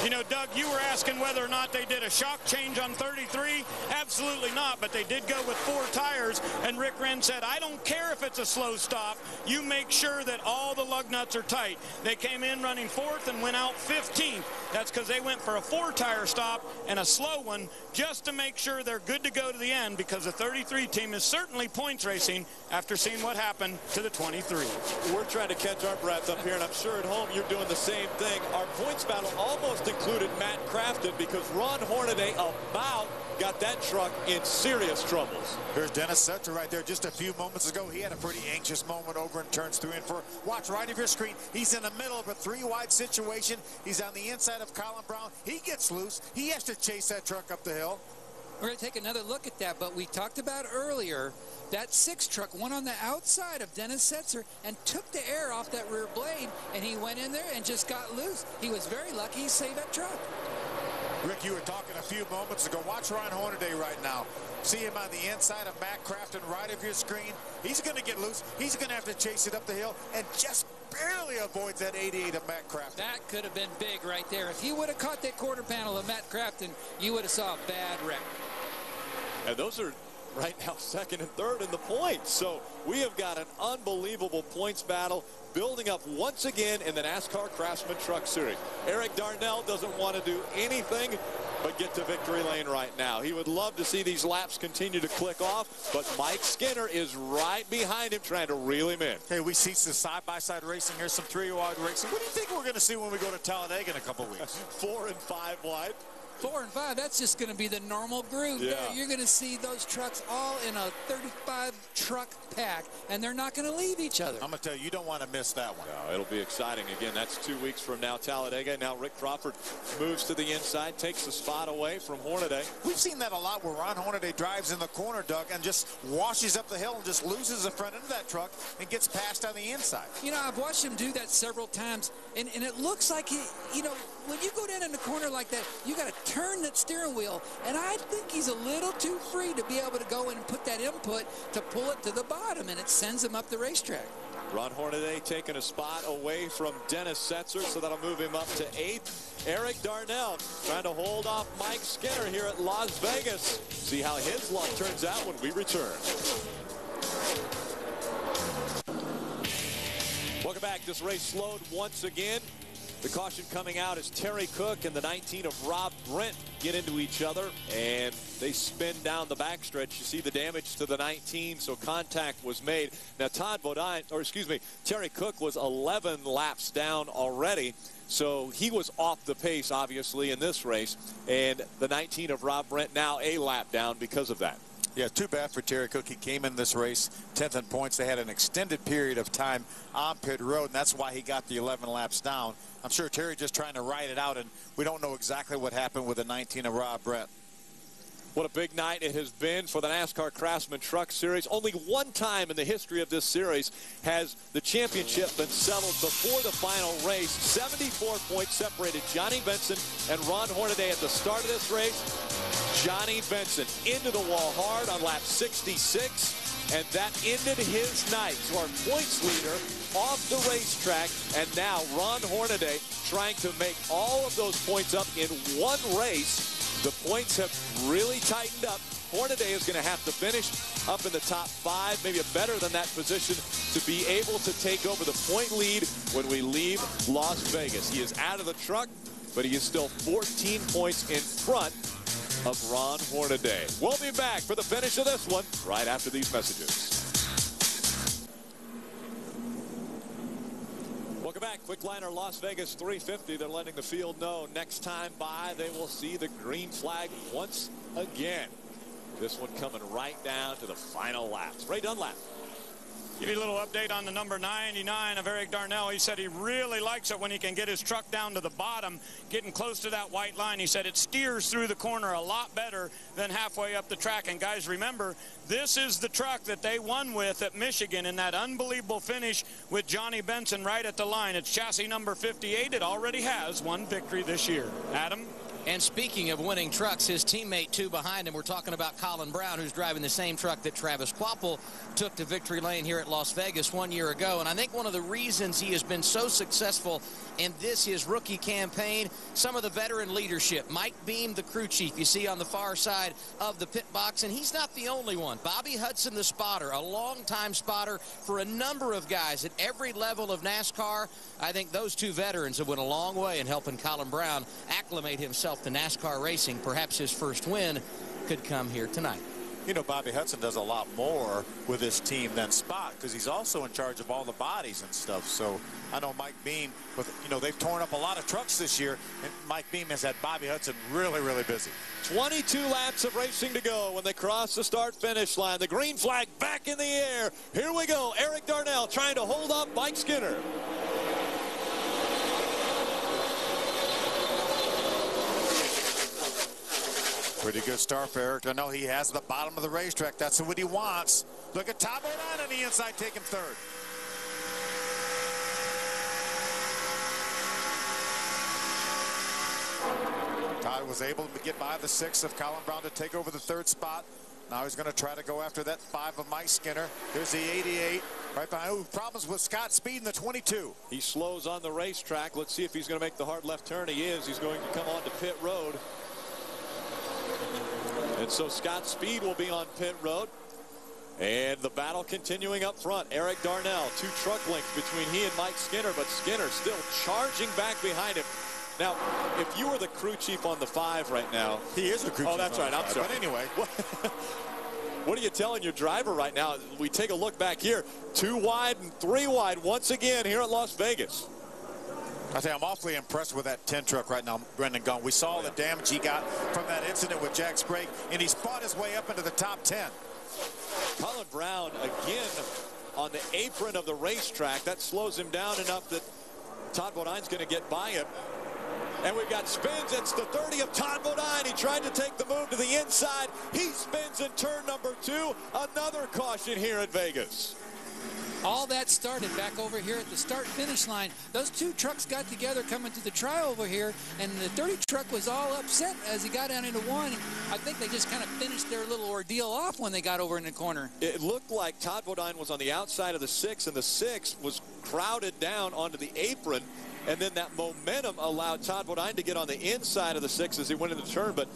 You know, Doug, you were asking whether or not they did a shock change on 33. Absolutely not, but they did go with 4 tires, and Rick Wren said, I don't care if it's a slow stop. You make sure that all the lug nuts are tight. They came in running 4th and went out 15th. That's because they went for a 4-tire stop and a slow one just to make sure they're good to go to the end, because the 33 team is certainly points racing after seeing what happened to the 23. We're trying to catch our breath up here, and I'm sure at home you're doing the same thing. Our points battle almost included Matt Crafton, because Ron Hornaday about got that truck in serious troubles. There's Dennis Setzer right there. Just a few moments ago, he had a pretty anxious moment over in turns 3 and 4. Watch right of your screen. He's in the middle of a 3-wide situation. He's on the inside inside of Colin Brown. He gets loose. He has to chase that truck up the hill. We're going to take another look at that, but we talked about earlier that 6 truck went on the outside of Dennis Setzer and took the air off that rear blade, and he went in there and just got loose. He was very lucky he saved that truck. Rick, you were talking a few moments ago. Watch Ron Hornaday right now. See him on the inside of Matt Craftsman right of your screen. He's going to get loose. He's going to have to chase it up the hill and just barely avoids that 88 of Matt Craftsman. That could have been big right there. If he would have caught that quarter panel of Matt Craftsman, you would have saw a bad wreck. And those are right now second and third in the points. So we have got an unbelievable points battle building up once again in the NASCAR Craftsman Truck Series. Eric Darnell doesn't want to do anything but get to victory lane right now. He would love to see these laps continue to click off, but Mike Skinner is right behind him trying to reel him in. Hey, we see some side-by-side racing. Here's some 3-wide racing. What do you think we're going to see when we go to Talladega in a couple weeks? 4 and 5 wide. 4 and 5, that's just going to be the normal groove. Yeah. You're going to see those trucks all in a 35 truck pack, and they're not going to leave each other. I'm going to tell you, you don't want to miss that one. No, it'll be exciting. Again, that's 2 weeks from now, Talladega. Now Rick Crawford moves to the inside, takes the spot away from Hornaday. We've seen that a lot where Ron Hornaday drives in the corner, Doug, and just washes up the hill and just loses the front end of that truck and gets past on the inside. You know, I've watched him do that several times, and it looks like he, you know, when you go down in the corner like that, you got to turn that steering wheel, and I think he's a little too free to be able to go in and put that input to pull it to the bottom, and it sends him up the racetrack. Ron Hornaday taking a spot away from Dennis Setzer, so that'll move him up to 8th. Eric Darnell trying to hold off Mike Skinner here at Las Vegas. See how his luck turns out when we return. Welcome back. This race slowed once again. The caution coming out as Terry Cook and the 19 of Rob Brent get into each other, and they spin down the backstretch. You see the damage to the 19, so contact was made. Now Terry Cook was 11 laps down already, so he was off the pace, obviously, in this race, and the 19 of Rob Brent now a lap down because of that. Yeah, too bad for Terry Cook. He came in this race 10th in points. They had an extended period of time on pit road, and that's why he got the 11 laps down. I'm sure Terry just trying to ride it out, and we don't know exactly what happened with the 19 of Rob Brent. What a big night it has been for the NASCAR Craftsman Truck Series. Only one time in the history of this series has the championship been settled before the final race. 74 points separated Johnny Benson and Ron Hornaday at the start of this race. Johnny Benson into the wall hard on lap 66, and that ended his night. So our points leader off the racetrack, and now Ron Hornaday trying to make all of those points up in one race. The points have really tightened up. Hornaday is going to have to finish up in the top 5, maybe a better than that position, to be able to take over the point lead when we leave Las Vegas. He is out of the truck, but he is still 14 points in front of Ron Hornaday. We'll be back for the finish of this one right after these messages. Welcome back. Quick liner Las Vegas 350. They're letting the field know next time by they will see the green flag once again. This one coming right down to the final laps. Ray Dunlap. Give you a little update on the number 99 of Eric Darnell. He said he really likes it when he can get his truck down to the bottom, getting close to that white line. He said it steers through the corner a lot better than halfway up the track. And guys, remember, this is the truck that they won with at Michigan in that unbelievable finish with Johnny Benson right at the line. It's chassis number 58. It already has one victory this year. Adam? And speaking of winning trucks, his teammate two behind him, we're talking about Colin Brown, who's driving the same truck that Travis Kvapil took to victory lane here at Las Vegas 1 year ago. And I think one of the reasons he has been so successful in this, his rookie campaign, some of the veteran leadership. Mike Beam, the crew chief, you see on the far side of the pit box, and he's not the only one. Bobby Hudson, the spotter, a longtime spotter for a number of guys at every level of NASCAR. I think those two veterans have went a long way in helping Colin Brown acclimate himself to NASCAR racing. Perhaps his first win could come here tonight. You know, Bobby Hudson does a lot more with his team than Spot, because he's also in charge of all the bodies and stuff. So I know Mike Beam, they've torn up a lot of trucks this year, and Mike Beam has had Bobby Hudson really, really busy. 22 laps of racing to go when they cross the start-finish line. The green flag back in the air. Here we go. Eric Darnell trying to hold up Mike Skinner. Pretty good start for Eric. I know he has the bottom of the racetrack. That's what he wants. Look at Todd Bodine on the inside taking third. Todd was able to get by the 6 of Colin Brown to take over the 3rd spot. Now he's going to try to go after that 5 of Mike Skinner. There's the 88 right behind. Ooh, problems with Scott Speed in the 22. He slows on the racetrack. Let's see if he's going to make the hard left turn. He is. He's going to come on to pit road. And so Scott Speed will be on pit road. And the battle continuing up front. Eric Darnell, 2 truck lengths between he and Mike Skinner, but Skinner still charging back behind him. Now, if you were the crew chief on the 5 right now. He is the crew chief. Oh, that's right. I'm sorry. But anyway. What are you telling your driver right now? We take a look back here. 2 wide and 3 wide once again here at Las Vegas. I think I'm awfully impressed with that 10 truck right now, Brendan Gaughan. We saw the damage he got from that incident with Jack Sprague, and he's fought his way up into the top 10. Colin Brown again on the apron of the racetrack. That slows him down enough that Todd Bodine's going to get by him. And we've got spins. It's the 30 of Todd Bodine. He tried to take the move to the inside. He spins in turn number 2. Another caution here at Vegas. All that started back over here at the start-finish line. Those 2 trucks got together coming to the tri over here, and the 30 truck was all upset as he got down into 1. And I think they just kind of finished their little ordeal off when they got over in the corner. It looked like Todd Bodine was on the outside of the 6, and the 6 was crowded down onto the apron. And then that momentum allowed Todd Bodine to get on the inside of the 6 as he went into the turn. But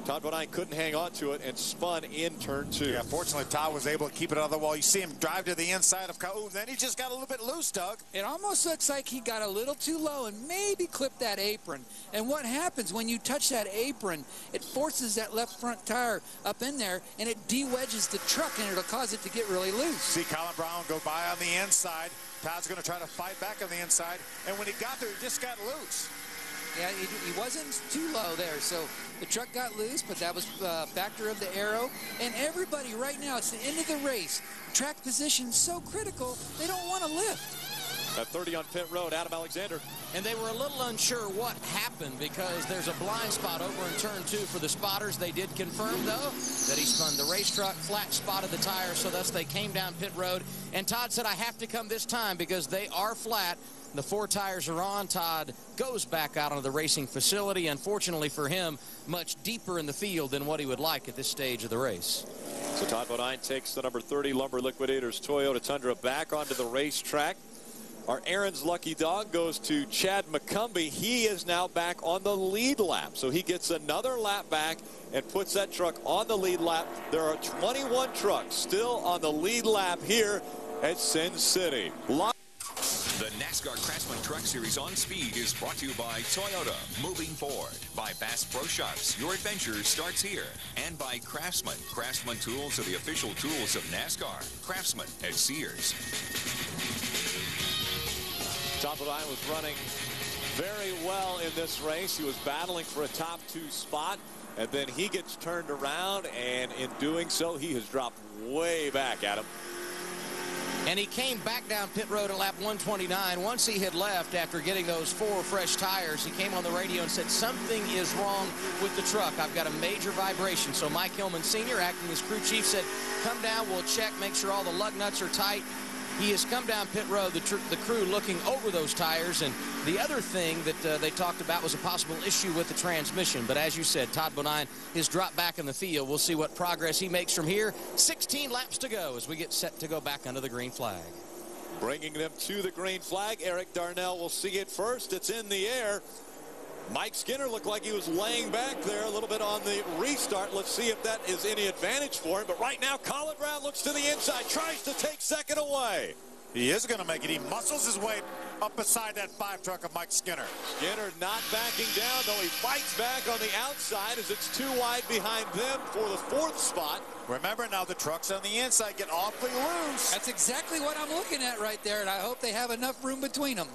Todd Bodine couldn't hang on to it and spun in turn 2. Yeah, fortunately, Todd was able to keep it out of the wall. You see him drive to the inside of Ooh, then he just got a little bit loose, Doug. It almost looks like he got a little too low and maybe clipped that apron. And what happens when you touch that apron, it forces that left front tire up in there, and it de-wedges the truck, and it'll cause it to get really loose. See Colin Brown go by on the inside. Todd's going to try to fight back on the inside, and when he got there, he just got loose. Yeah, he wasn't too low there, so the truck got loose, but that was a factor of the aero. And everybody right now, it's the end of the race. Track position so critical, they don't want to lift. At 30 on pit road, Adam Alexander. And they were a little unsure what happened because there's a blind spot over in turn 2 for the spotters. They did confirm, though, that he spun the race truck, flat spotted the tire, so thus they came down pit road. And Todd said, I have to come this time because they are flat. The 4 tires are on. Todd goes back out onto the racing facility. Unfortunately for him, much deeper in the field than what he would like at this stage of the race. So Todd Bodine takes the number 30 Lumber Liquidators Toyota Tundra back onto the racetrack. Our Aaron's lucky dog goes to Chad McCumbee. He is now back on the lead lap. So he gets another lap back and puts that truck on the lead lap. There are 21 trucks still on the lead lap here at Sin City. The NASCAR Craftsman Truck Series on Speed is brought to you by Toyota, moving forward, by Bass Pro Shops, your adventure starts here, and by Craftsman. Craftsman tools are the official tools of NASCAR. Craftsman at Sears. Todd Bodine was running very well in this race. He was battling for a top 2 spot, and then he gets turned around, and in doing so, he has dropped way back at him. And he came back down pit road at lap 129. Once he had left after getting those 4 fresh tires, he came on the radio and said, something is wrong with the truck. I've got a major vibration. So Mike Hillman Sr., acting as crew chief, said, come down, we'll check, make sure all the lug nuts are tight. He has come down pit road, the crew looking over those tires. And the other thing that they talked about was a possible issue with the transmission. But as you said, Todd Bodine is dropped back in the field. We'll see what progress he makes from here. 16 laps to go as we get set to go back under the green flag. Bringing them to the green flag, Eric Darnell will see it first. It's in the air. Mike Skinner looked like he was laying back there a little bit on the restart. Let's see if that is any advantage for him. But right now, Colin Brown looks to the inside, tries to take second away. He is going to make it. He muscles his way up beside that 5 truck of Mike Skinner. Skinner not backing down, though he fights back on the outside as it's 2 wide behind them for the 4th spot. Remember now, the trucks on the inside get awfully loose. That's exactly what I'm looking at right there, and I hope they have enough room between them.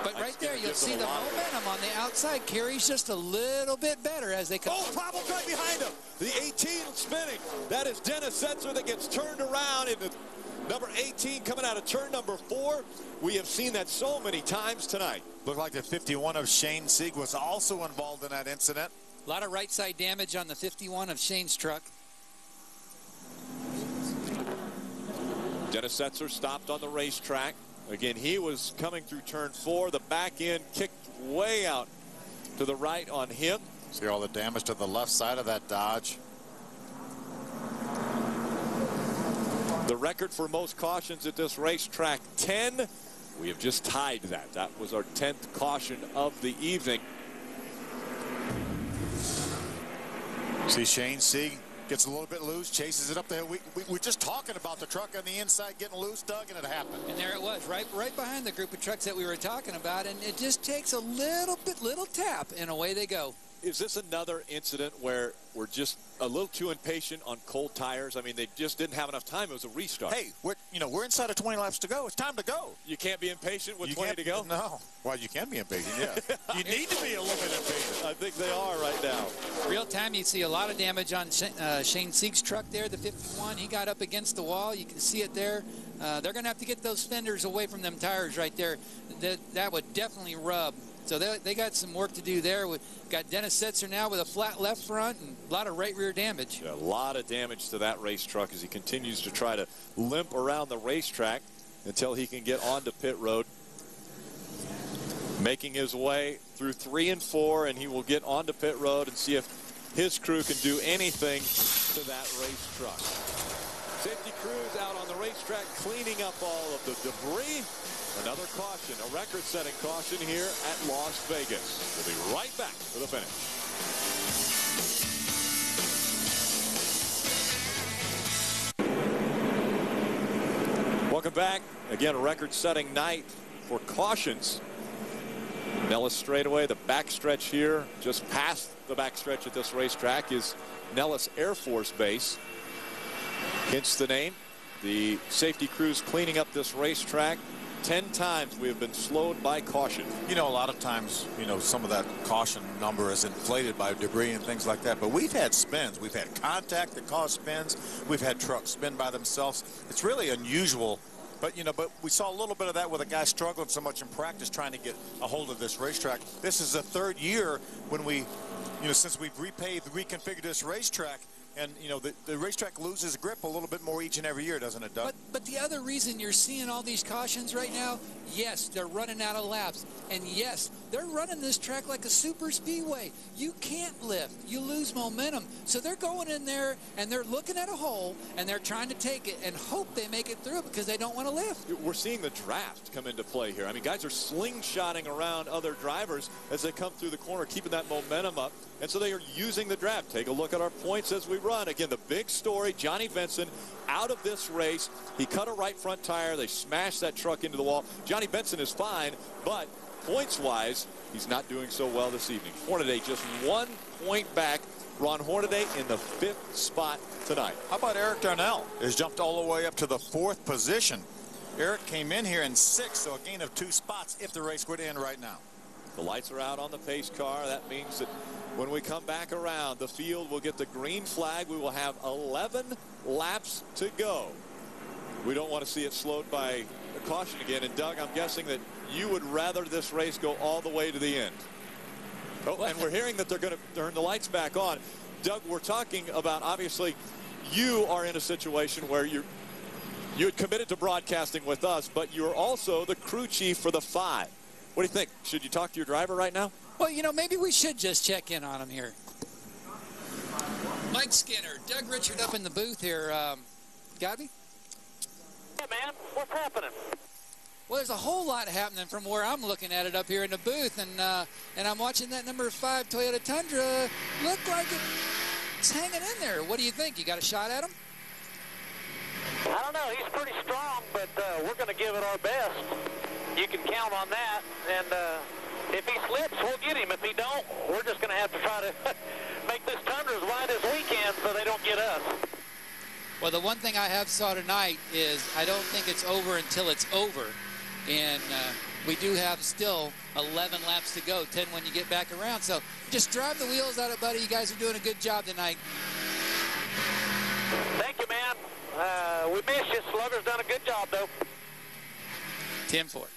But right there, you'll see the momentum on the outside carries just a little bit better as they come. Oh, problems right behind him. The 18 spinning. That is Dennis Setzer that gets turned around in the number 18 coming out of turn number 4. We have seen that so many times tonight. Looked like the 51 of Shane Sieg was also involved in that incident. A lot of right side damage on the 51 of Shane's truck. Dennis Setzer stopped on the racetrack. Again, he was coming through turn 4. The back end kicked way out to the right on him. See all the damage to the left side of that Dodge. The record for most cautions at this racetrack, 10. We have just tied that. That was our 10th caution of the evening. See Shane Sieg gets a little bit loose, chases it up the hill. We're just talking about the truck on the inside getting loose, Doug, and it happened. And there it was, right behind the group of trucks that we were talking about, and it just takes a little tap, and away they go. Is this another incident where we're just a little too impatient on cold tires? I mean, they just didn't have enough time. It was a restart. Hey, we're inside of 20 laps to go. It's time to go. You can't be impatient with 20 to go? No. Well, you can be impatient, yeah. You need to be a little bit impatient. I think they are right now. Real time, you see a lot of damage on Shane Sieg's truck there, the 51. He got up against the wall. You can see it there. They're going to have to get those fenders away from them tires right there. That would definitely rub. So they got some work to do there. We've got Dennis Setzer now with a flat left front and a lot of right rear damage. Yeah, a lot of damage to that race truck as he continues to try to limp around the racetrack until he can get onto pit road. Making his way through 3 and 4, and he will get onto pit road and see if his crew can do anything to that race truck. Safety crews out on the racetrack cleaning up all of the debris. Another caution, a record-setting caution here at Las Vegas. We'll be right back for the finish. Welcome back. Again, a record-setting night for cautions. Nellis straightaway, the backstretch here, just past the backstretch at this racetrack is Nellis Air Force Base. Hence the name. The safety crews cleaning up this racetrack. 10 times we have been slowed by caution. You know, a lot of times, some of that caution number is inflated by debris and things like that. But we've had spins. We've had contact that caused spins. We've had trucks spin by themselves. It's really unusual. But, but we saw a little bit of that with a guy struggling so much in practice trying to get a hold of this racetrack. This is the 3rd year when we, since we've reconfigured this racetrack. And, the racetrack loses grip a little bit more each and every year, doesn't it, Doug? But the other reason you're seeing all these cautions right now, yes, they're running out of laps. And, yes, they're running this track like a super speedway. You can't lift. You lose momentum. So they're going in there, and they're looking at a hole, and they're trying to take it and hope they make it through because they don't want to lift. We're seeing the draft come into play here. I mean, guys are slingshotting around other drivers as they come through the corner, keeping that momentum up. And so they are using the draft. Take a look at our points as we run. Again, the big story, Johnny Benson out of this race. He cut a right front tire. They smashed that truck into the wall. Johnny Benson is fine, but points-wise, he's not doing so well this evening. Hornaday just 1 point back. Ron Hornaday in the 5th spot tonight. How about Eric Darnell? Has jumped all the way up to the 4th position. Eric came in here in 6th, so a gain of 2 spots if the race would end right now. The lights are out on the pace car. That means that when we come back around, the field will get the green flag. We will have 11 laps to go. We don't want to see it slowed by a caution again. And, Doug, I'm guessing that you would rather this race go all the way to the end. Oh, and we're hearing that they're going to turn the lights back on. Doug, we're talking about, obviously, you are in a situation where you had committed to broadcasting with us, but you're also the crew chief for the 5. What do you think? Should you talk to your driver right now? Well, maybe we should just check in on him here. Mike Skinner, Doug Richard up in the booth here. Gabby? Yeah, man. What's happening? Well, there's a whole lot happening from where I'm looking at it up here in the booth, and I'm watching that number 5 Toyota Tundra look like it's hanging in there. What do you think? You got a shot at him? I don't know. He's pretty strong, but we're going to give it our best. You can count on that, and if he slips, we'll get him. If he don't, we're just going to have to try to make this Tundra as wide as we can so they don't get us. Well, the one thing I have saw tonight is I don't think it's over until it's over. And we do have still 11 laps to go, 10 when you get back around. So just drive the wheels out of it, buddy. You guys are doing a good job tonight. Thank you, man. We missed you. Slugger's done a good job, though. 10-4.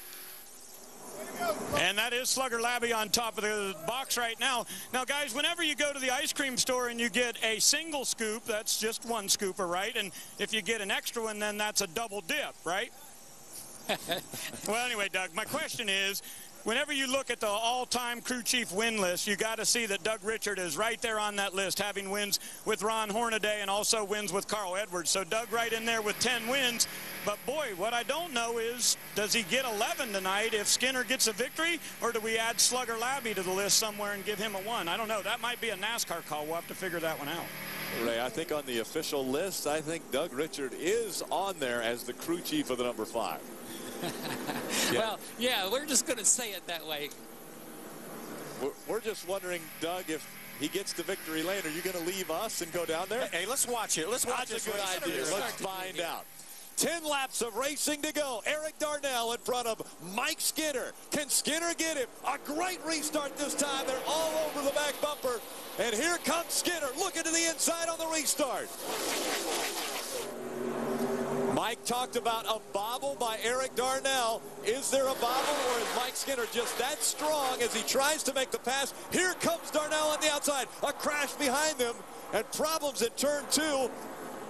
And that is Slugger Labby on top of the box right now. Now, guys, whenever you go to the ice cream store and you get a single scoop, that's just one scooper, right? And if you get an extra one, then that's a double dip, right? Well, anyway, Doug, my question is, whenever you look at the all-time crew chief win list, you got to see that Doug Richard is right there on that list, having wins with Ron Hornaday and also wins with Carl Edwards. So Doug right in there with 10 wins. But, boy, what I don't know is, does he get 11 tonight if Skinner gets a victory, or do we add Slugger Labby to the list somewhere and give him a 1? I don't know. That might be a NASCAR call. We'll have to figure that one out. Ray, I think on the official list, I think Doug Richard is on there as the crew chief of the number 5. Yeah. Well, yeah, we're just going to say it that way. We're just wondering, Doug, if he gets to victory lane, are you going to leave us and go down there? Hey, let's watch it. Let's watch it. That's a good idea. Let's find out. 10 laps of racing to go. Eric Darnell in front of Mike Skinner. Can Skinner get him? A great restart this time. They're all over the back bumper. And here comes Skinner looking to the inside on the restart. Mike talked about a bobble by Eric Darnell. Is there a bobble, or is Mike Skinner just that strong as he tries to make the pass? Here comes Darnell on the outside. A crash behind them and problems at turn 2.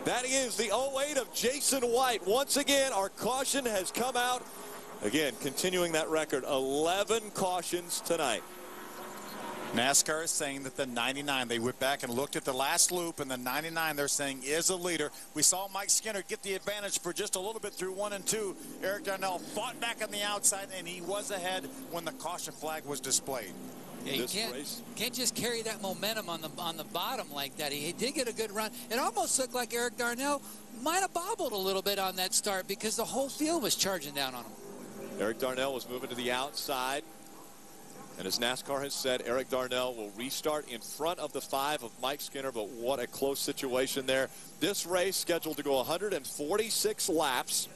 That is the 08 of Jason White. Once again, our caution has come out. Again, continuing that record, 11 cautions tonight. NASCAR is saying that the 99, they went back and looked at the last loop, and the 99 they're saying is a leader. We saw Mike Skinner get the advantage for just a little bit through 1 and 2. Eric Darnell fought back on the outside, and he was ahead when the caution flag was displayed. Yeah, you can't just carry that momentum on the bottom like that. He did get a good run. It almost looked like Eric Darnell might have bobbled a little bit on that start because the whole field was charging down on him. Eric Darnell was moving to the outside. And as NASCAR has said, Eric Darnell will restart in front of the 5 of Mike Skinner, but what a close situation there. This race scheduled to go 146 laps,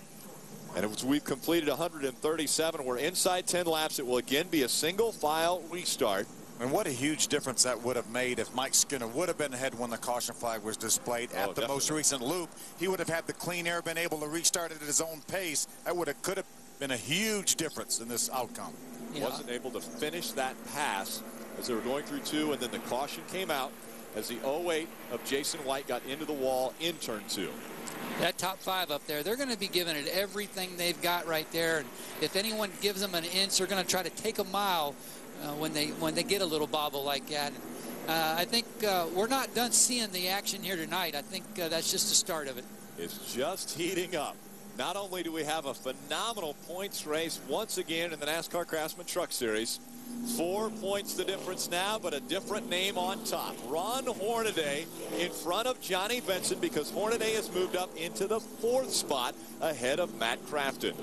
and we've completed 137. We're inside 10 laps. It will again be a single file restart. And what a huge difference that would have made if Mike Skinner would have been ahead when the caution flag was displayed at the most recent loop. He would have had the clean air, been able to restart it at his own pace. That could have been a huge difference in this outcome. Yeah. Wasn't able to finish that pass as they were going through 2, and then the caution came out as the 08 of Jason White got into the wall in turn 2. That top 5 up there, they're going to be giving it everything they've got right there. And if anyone gives them an inch, they're going to try to take a mile when they get a little bobble like that. I think we're not done seeing the action here tonight. I think that's just the start of it. It's just heating up. Not only do we have a phenomenal points race once again in the NASCAR Craftsman Truck Series, 4 points the difference now, but a different name on top. Ron Hornaday in front of Johnny Benson because Hornaday has moved up into the 4th spot ahead of Matt Crafton.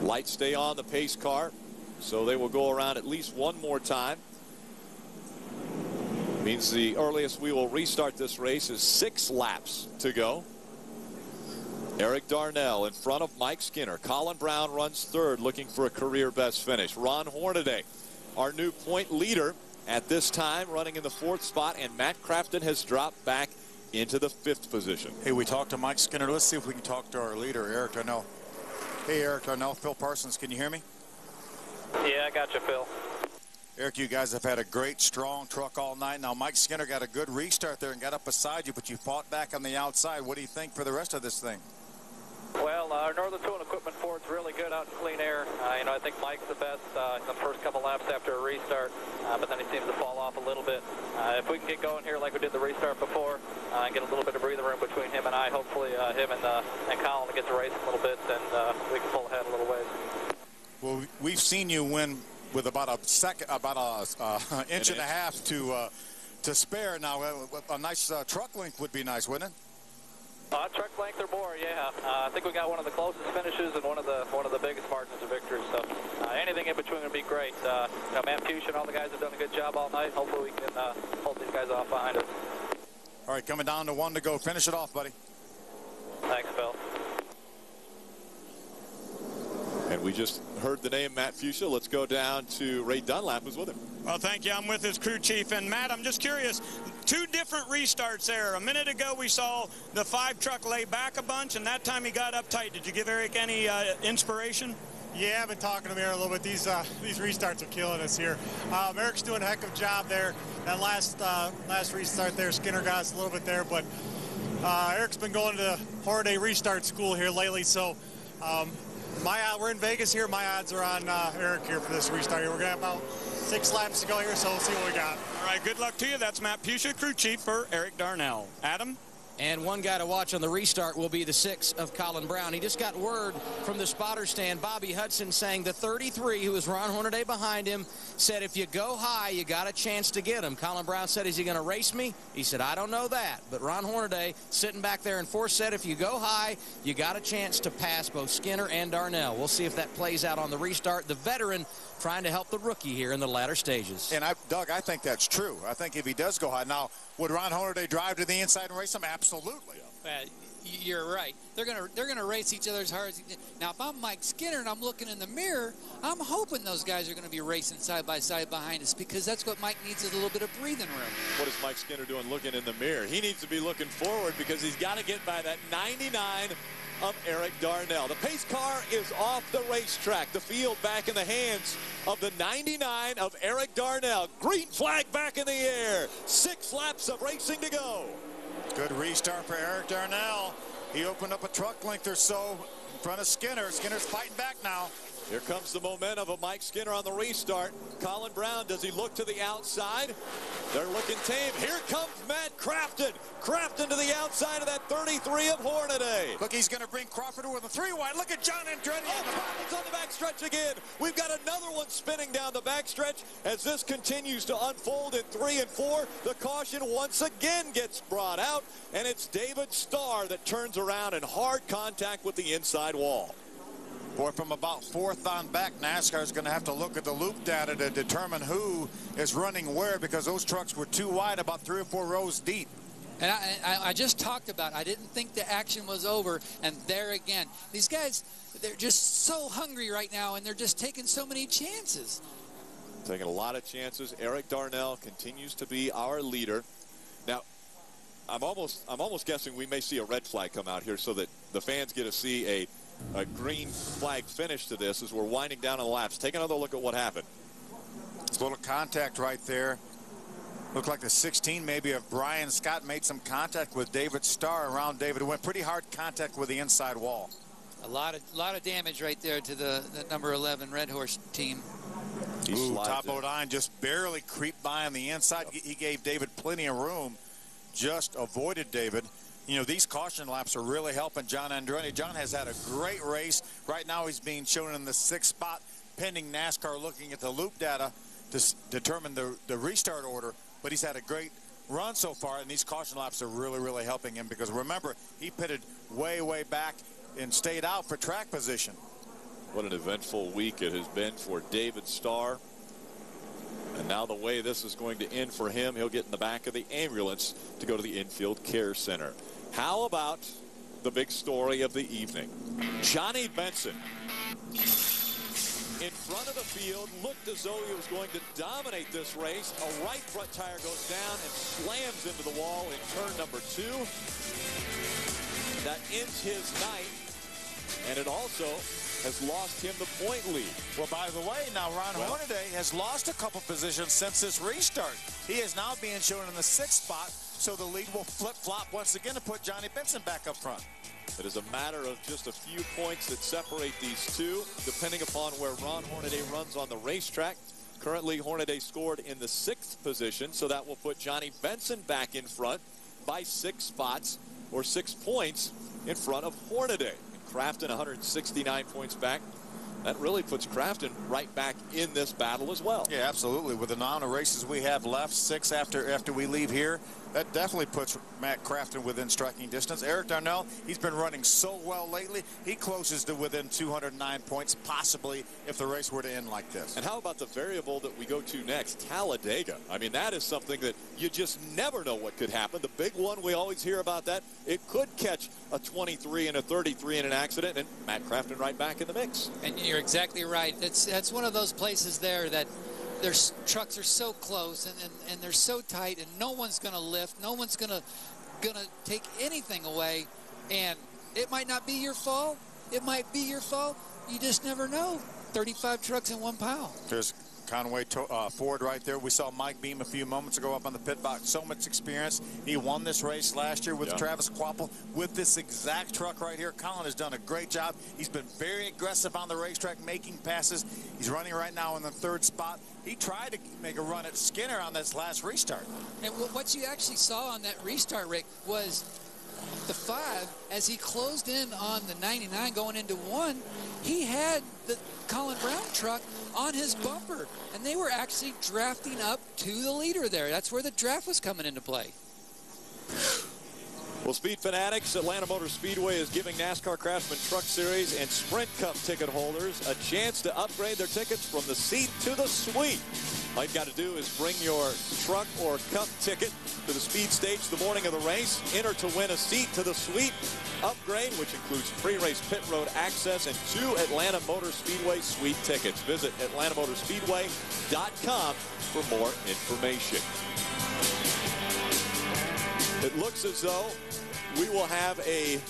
Lights stay on the pace car, so they will go around at least one more time. Means the earliest we will restart this race is 6 laps to go. Eric Darnell in front of Mike Skinner. Colin Brown runs 3rd, looking for a career best finish. Ron Hornaday, our new point leader at this time, running in the 4th spot, and Matt Crafton has dropped back into the 5th position. Hey, we talked to Mike Skinner. Let's see if we can talk to our leader, Eric Darnell. Hey, Eric Darnell, Phil Parsons, can you hear me? Yeah, I got you, Phil. Eric, you guys have had a great, strong truck all night. Now, Mike Skinner got a good restart there and got up beside you, but you fought back on the outside. What do you think for the rest of this thing? Well, our Northern Tool and Equipment Ford's really good out in clean air. I think Mike's the best in the first couple laps after a restart, but then he seems to fall off a little bit. If we can get going here like we did the restart before and get a little bit of breathing room between him and I, hopefully him and Colin to get to race a little bit, and we can pull ahead a little ways. Well, we've seen you win with about a second, about an inch and a half to spare. Now, a nice truck length would be nice, wouldn't it? Truck length or more, yeah. I think we got one of the closest finishes and one of the biggest margins of victory. So anything in between would be great. Matt Push and all the guys have done a good job all night. Hopefully we can hold these guys off behind us. All right, coming down to 1 to go. Finish it off, buddy. Thanks, Phil. And We just heard the name Matt Fuchsia. Let's go down to Ray Dunlap, who's with him. Well, thank you. I'm with his crew chief. And, Matt, I'm just curious, 2 different restarts there. A minute ago, we saw the 5 truck lay back a bunch, and that time he got up tight. Did you give Eric any inspiration? Yeah, I've been talking to him here a little bit. These restarts are killing us here. Eric's doing a heck of a job there. That last restart there, Skinner got us a little bit there, but Eric's been going to Hornaday restart school here lately, so we're in Vegas here. My odds are on Eric here for this restart here. We're going to have about 6 laps to go here, so we'll see what we got. All right, good luck to you. That's Matt Fuchsia, crew chief for Eric Darnell. Adam? And one guy to watch on the restart will be the 6 of Colin Brown. He just got word from the spotter stand, Bobby Hudson, saying the 33, who is Ron Hornaday behind him, said if you go high, you got a chance to get him. Colin Brown said, is he going to race me? He said, I don't know that. But Ron Hornaday, sitting back there in 4th, said if you go high, you got a chance to pass both Skinner and Darnell. We'll see if that plays out on the restart. The veteran trying to help the rookie here in the latter stages. And Doug, I think that's true. I think if he does go high. Now, would Ron Hornaday drive to the inside and race him? Absolutely. You're right. They're gonna race each other as hard as. Now, if I'm Mike Skinner and I'm looking in the mirror, I'm hoping those guys are going to be racing side by side behind us, because that's what Mike needs, is a little bit of breathing room. What is Mike Skinner doing looking in the mirror? He needs to be looking forward, because he's got to get by that 99 of Eric Darnell. The pace car is off the racetrack. The field back in the hands of the 99 of Eric Darnell. Green flag back in the air. 6 laps of racing to go. Good restart for Eric Darnell. He opened up a truck length or so in front of Skinner. Skinner's fighting back now. Here comes the momentum of Mike Skinner on the restart. Colin Brown, does he look to the outside? They're looking tame. Here comes Matt Crafton. Crafton to the outside of that 33 of Hornaday. Look, he's going to bring Crawford with a 3-wide. Look at John Andretti. Oh, Crafton's on the backstretch again. We've got another one spinning down the backstretch as this continues to unfold in 3 and 4. The caution once again gets brought out, and it's David Starr that turns around in hard contact with the inside wall. Boy, from about 4th on back, NASCAR is going to have to look at the loop data to determine who is running where, because those trucks were too wide, about 3 or 4 rows deep. And I just talked about it. I didn't think the action was over, and there again. These guys, they're just so hungry right now, and they're just taking so many chances. Taking a lot of chances. Eric Darnell continues to be our leader. Now, I'm almost guessing we may see a red flag come out here so that the fans get to see a green flag finish to this as we're winding down on the laps. Take another look at what happened. It's a little contact right there. Looked like the 16 maybe of Brian Scott made some contact with David Starr around David. It went pretty hard contact with the inside wall. A lot of damage right there to the number 11 Red Horse team. Top O'Dine just barely creeped by on the inside. He gave David plenty of room. Just avoided David. You know, these caution laps are really helping John Andretti. John has had a great race. Right now he's being shown in the 6th spot, pending NASCAR looking at the loop data to determine the restart order. But he's had a great run so far, and these caution laps are really, really helping him, because remember, he pitted way, way back and stayed out for track position. What an eventful week it has been for David Starr. And now the way this is going to end for him, he'll get in the back of the ambulance to go to the infield care center. How about the big story of the evening? Johnny Benson in front of the field, looked as though he was going to dominate this race. A right front tire goes down and slams into the wall in turn number 2. That ends his night, and it also has lost him the point lead. Well, by the way, now Ron Hornaday has lost a couple positions since this restart. He is now being shown in the 6th spot, so the lead will flip-flop once again to put Johnny Benson back up front. It is a matter of just a few points that separate these two, depending upon where Ron Hornaday runs on the racetrack. Currently, Hornaday scored in the 6th position, so that will put Johnny Benson back in front by 6 spots, or 6 points in front of Hornaday. Crafton 169 points back. That really puts Crafton right back in this battle as well. Yeah, absolutely. With the amount of races we have left, 6 after we leave here, That definitely puts Matt Craftsman within striking distance. Eric Darnell, he's been running so well lately. He closes to within 209 points, possibly, if the race were to end like this. And how about the variable that we go to next, Talladega? I mean, that is something that you just never know what could happen. The big one, we always hear about that. It could catch a 23 and a 33 in an accident, and Matt Craftsman right back in the mix. And you're exactly right. That's one of those places there that their trucks are so close and they're so tight, and no one's going to lift. No one's going to take anything away. And it might not be your fault. It might be your fault. You just never know. 35 trucks in one pile. There's Conway Ford right there. We saw Mike Beam a few moments ago up on the pit box. So much experience. He won this race last year with Travis Quapple with this exact truck right here. Colin has done a great job. He's been very aggressive on the racetrack, making passes. He's running right now in the 3rd spot. He tried to make a run at Skinner on this last restart. And what you actually saw on that restart, Rick, was the 5, as he closed in on the 99 going into 1, he had the Colin Brown truck on his bumper, and they were actually drafting up to the leader there. That's where the draft was coming into play. Well, Speed Fanatics, Atlanta Motor Speedway is giving NASCAR Craftsman Truck Series and Sprint Cup ticket holders a chance to upgrade their tickets from the seat to the suite. All you've got to do is bring your truck or cup ticket to the speed stage the morning of the race. Enter to win a seat to the suite upgrade, which includes pre-race pit road access and 2 Atlanta Motor Speedway suite tickets. Visit atlantamotorspeedway.com for more information. It looks as though we will have a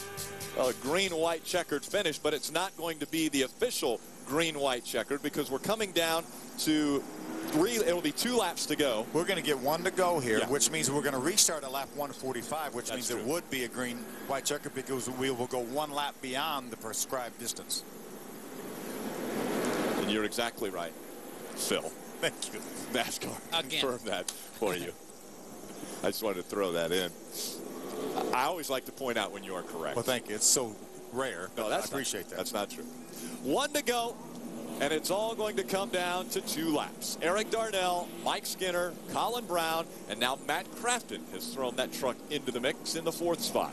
green-white checkered finish, but it's not going to be the official green-white checkered because we're coming down to it'll be 2 laps to go. We're going to get 1 to go here, which means we're going to restart at lap 145, which means it would be a green-white checker because we will go 1 lap beyond the prescribed distance. And you're exactly right, Phil. Thank you. NASCAR confirmed that for you. I just wanted to throw that in. I always like to point out when you are correct. Well, thank you. It's so rare. No, I appreciate that. That's not true. 1 to go, and it's all going to come down to 2 laps. Eric Darnell, Mike Skinner, Colin Brown, and now Matt Craftsman has thrown that truck into the mix in the 4th spot.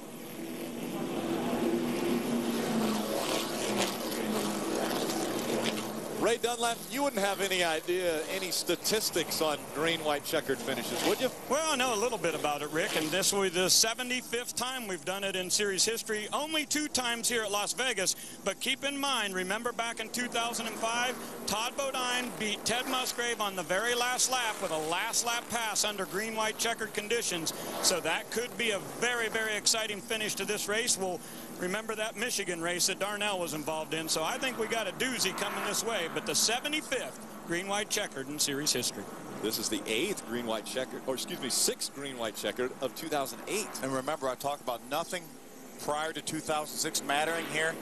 Ray Dunlap, you wouldn't have any idea, any statistics on green-white checkered finishes, would you? Well, I know a little bit about it, Rick, and this will be the 75th time we've done it in series history. Only 2 times here at Las Vegas, but keep in mind, remember back in 2005, Todd Bodine beat Ted Musgrave on the very last lap with a last lap pass under green-white checkered conditions, so that could be a very, very exciting finish to this race. We'll remember that Michigan race that Darnell was involved in, so I think we got a doozy coming this way, but the 75th green-white checkered in series history. This is the 8th green-white checkered, or excuse me, 6th green-white checkered of 2008. And remember, I talked about nothing prior to 2006 mattering here.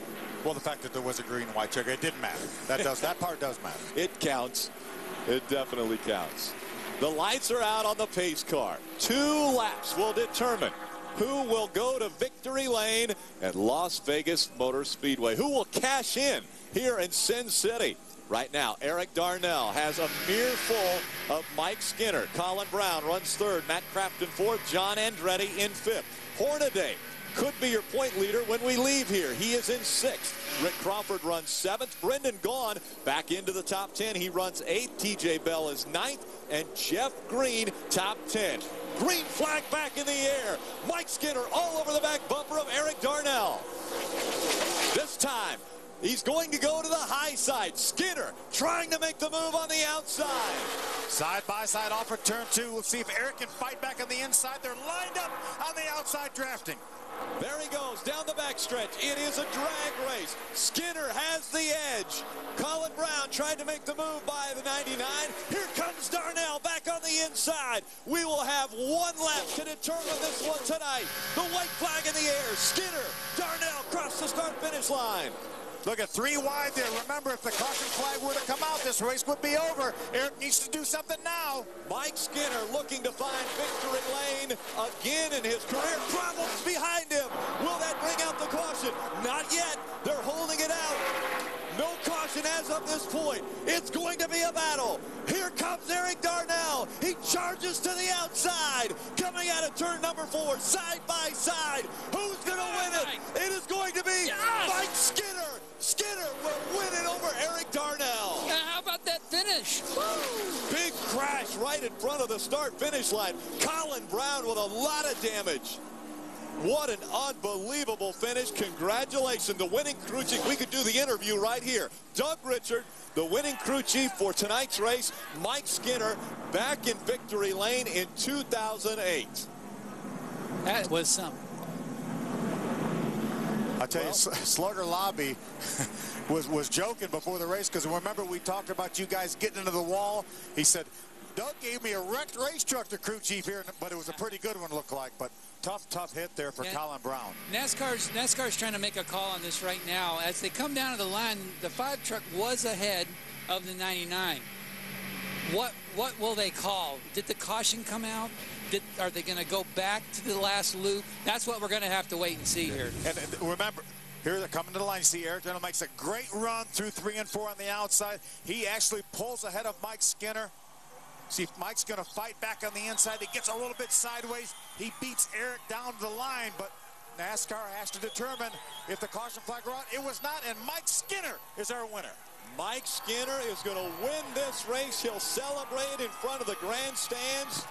Well, the fact that there was a green-white checker, it didn't matter. That part does matter. It counts. It definitely counts. The lights are out on the pace car. 2 laps will determine who will go to victory lane at Las Vegas Motor Speedway, who will cash in here in Sin City. Right now, Eric Darnell has a mere full of Mike Skinner. Colin Brown runs 3rd, Matt Craftsman 4th, John Andretti in 5th. Hornaday could be your point leader when we leave here. He is in 6th. Rick Crawford runs 7th. Brendan Gaughan back into the top 10. He runs 8th. TJ Bell is 9th. And Jeff Green top 10. Green flag back in the air. Mike Skinner all over the back bumper of Eric Darnell. This time, he's going to go to the high side. Skinner trying to make the move on the outside. Side-by-side off of turn 2. We'll see if Eric can fight back on the inside. They're lined up on the outside drafting. There he goes down the backstretch. It is a drag race. Skinner has the edge. Colin Brown tried to make the move by the 99. Here comes Darnell back on the inside. We will have 1 lap to determine this one tonight. The white flag in the air. Skinner, Darnell cross the start-finish line. Look at 3 wide there. Remember, if the caution flag were to come out, this race would be over. Eric needs to do something now. Mike Skinner looking to find victory lane again in his career. Problems behind him. Will that bring out the caution? Not yet. They're holding it out. No caution caution as of this point. It's going to be a battle. Here comes Eric Darnell. He charges to the outside. Coming out of turn number 4, side by side. Who's going to win it? It is going to be Mike Skinner. Skinner will win it over Eric Darnell. How about that finish? Woo! Big crash right in front of the start-finish line. Colin Brown with a lot of damage. What an unbelievable finish. Congratulations, the winning crew chief. We could do the interview right here. Doug Richard, the winning crew chief for tonight's race. Mike Skinner back in victory lane in 2008. That was something. I'll tell you, Slugger Lobby was joking before the race, because remember we talked about you guys getting into the wall. He said, Doug gave me a wrecked race truck, the crew chief here, but it was a pretty good one, looked like. But tough hit there for Colin Brown. NASCAR's trying to make a call on this right now. As they come down to the line, the 5 truck was ahead of the 99. What will they call? Did the caution come out? Are they going to go back to the last loop? That's what we're going to have to wait and see here. And remember, here they're coming to the line. You see Eric Darnell makes a great run through 3 and 4 on the outside. He actually pulls ahead of Mike Skinner. See if Mike's going to fight back on the inside. He gets a little bit sideways. He beats Eric down to the line, but NASCAR has to determine if the caution flag are out. It was not, and Mike Skinner is our winner. Mike Skinner is going to win this race. He'll celebrate in front of the grandstands.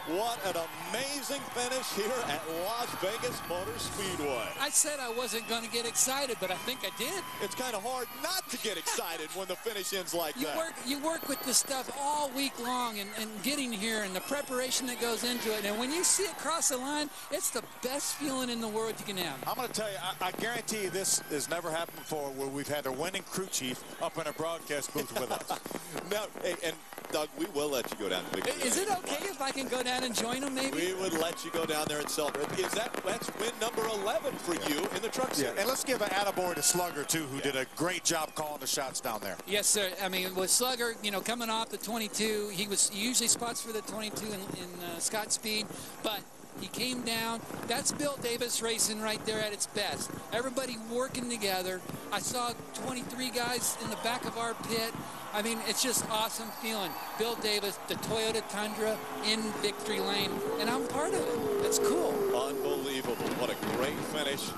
What an amazing finish here at Las Vegas Motor Speedway. I said I wasn't going to get excited, but I think I did. It's kind of hard not to get excited when the finish ends like that. You work with this stuff all week long and getting here and the preparation that goes into it. And when you see it cross the line, it's the best feeling in the world you can have. I'm going to tell you, I guarantee you this has never happened before where we've had a winning crew chief up in a broadcast booth with us. No, hey, and Doug, we will let you go down to victory. Is it okay if I can go down and join them, maybe? We would let you go down there and celebrate. That's win number 11 for you in the truck series. Yeah, and let's give an attaboy to Slugger, too, who did a great job calling the shots down there. Yes, sir. I mean, with Slugger, coming off the 22, he usually spots for the 22 in Scott Speed, but he came down. That's Bill Davis racing right there at its best. Everybody working together. I saw 23 guys in the back of our pit. I mean, it's just awesome feeling. Bill Davis, the Toyota Tundra in victory lane, and I'm part of it. That's cool. Unbelievable. What a great finish.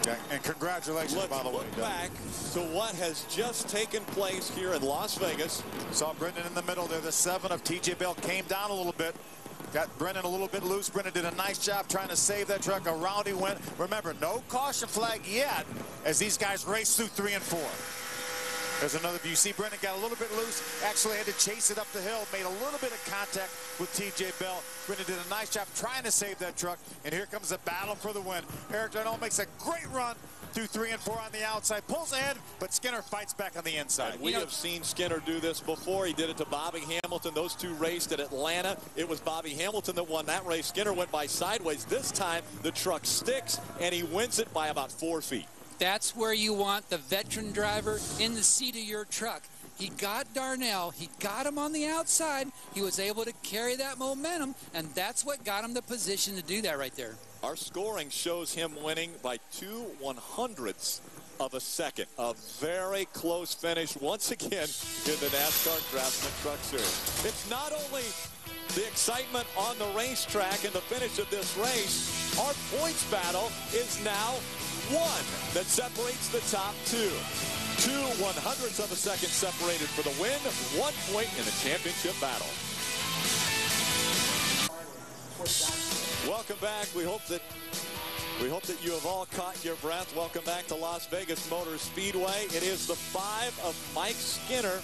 Yeah, and congratulations, by the way. Let's look back to what has just taken place here in Las Vegas. Saw Brendan in the middle there. The 7 of TJ Bell came down a little bit. Got Brendan a little bit loose. Brendan did a nice job trying to save that truck. Around he went. Remember, no caution flag yet as these guys race through 3 and 4. There's another view. You see Brendan got a little bit loose. Actually had to chase it up the hill. Made a little bit of contact with TJ Bell. Brendan did a nice job trying to save that truck. And here comes the battle for the win. Eric Darnell makes a great run through 3 and 4 on the outside. Pulls ahead, but Skinner fights back on the inside. And we have seen Skinner do this before. He did it to Bobby Hamilton. Those two raced at Atlanta. It was Bobby Hamilton that won that race. Skinner went by sideways. This time, the truck sticks, and he wins it by about 4 feet. That's where you want the veteran driver in the seat of your truck. He got Darnell. He got him on the outside. He was able to carry that momentum, and that's what got him the position to do that right there. Our scoring shows him winning by 2/100ths of a second. A very close finish once again in the NASCAR Craftsman Truck Series. It's not only the excitement on the racetrack and the finish of this race, our points battle is now 1 that separates the top 2. 2/100ths of a second separated for the win. 1 point in the championship battle. Welcome back. We hope that you have all caught your breath. Welcome back to Las Vegas Motor Speedway. It is the 5 of Mike Skinner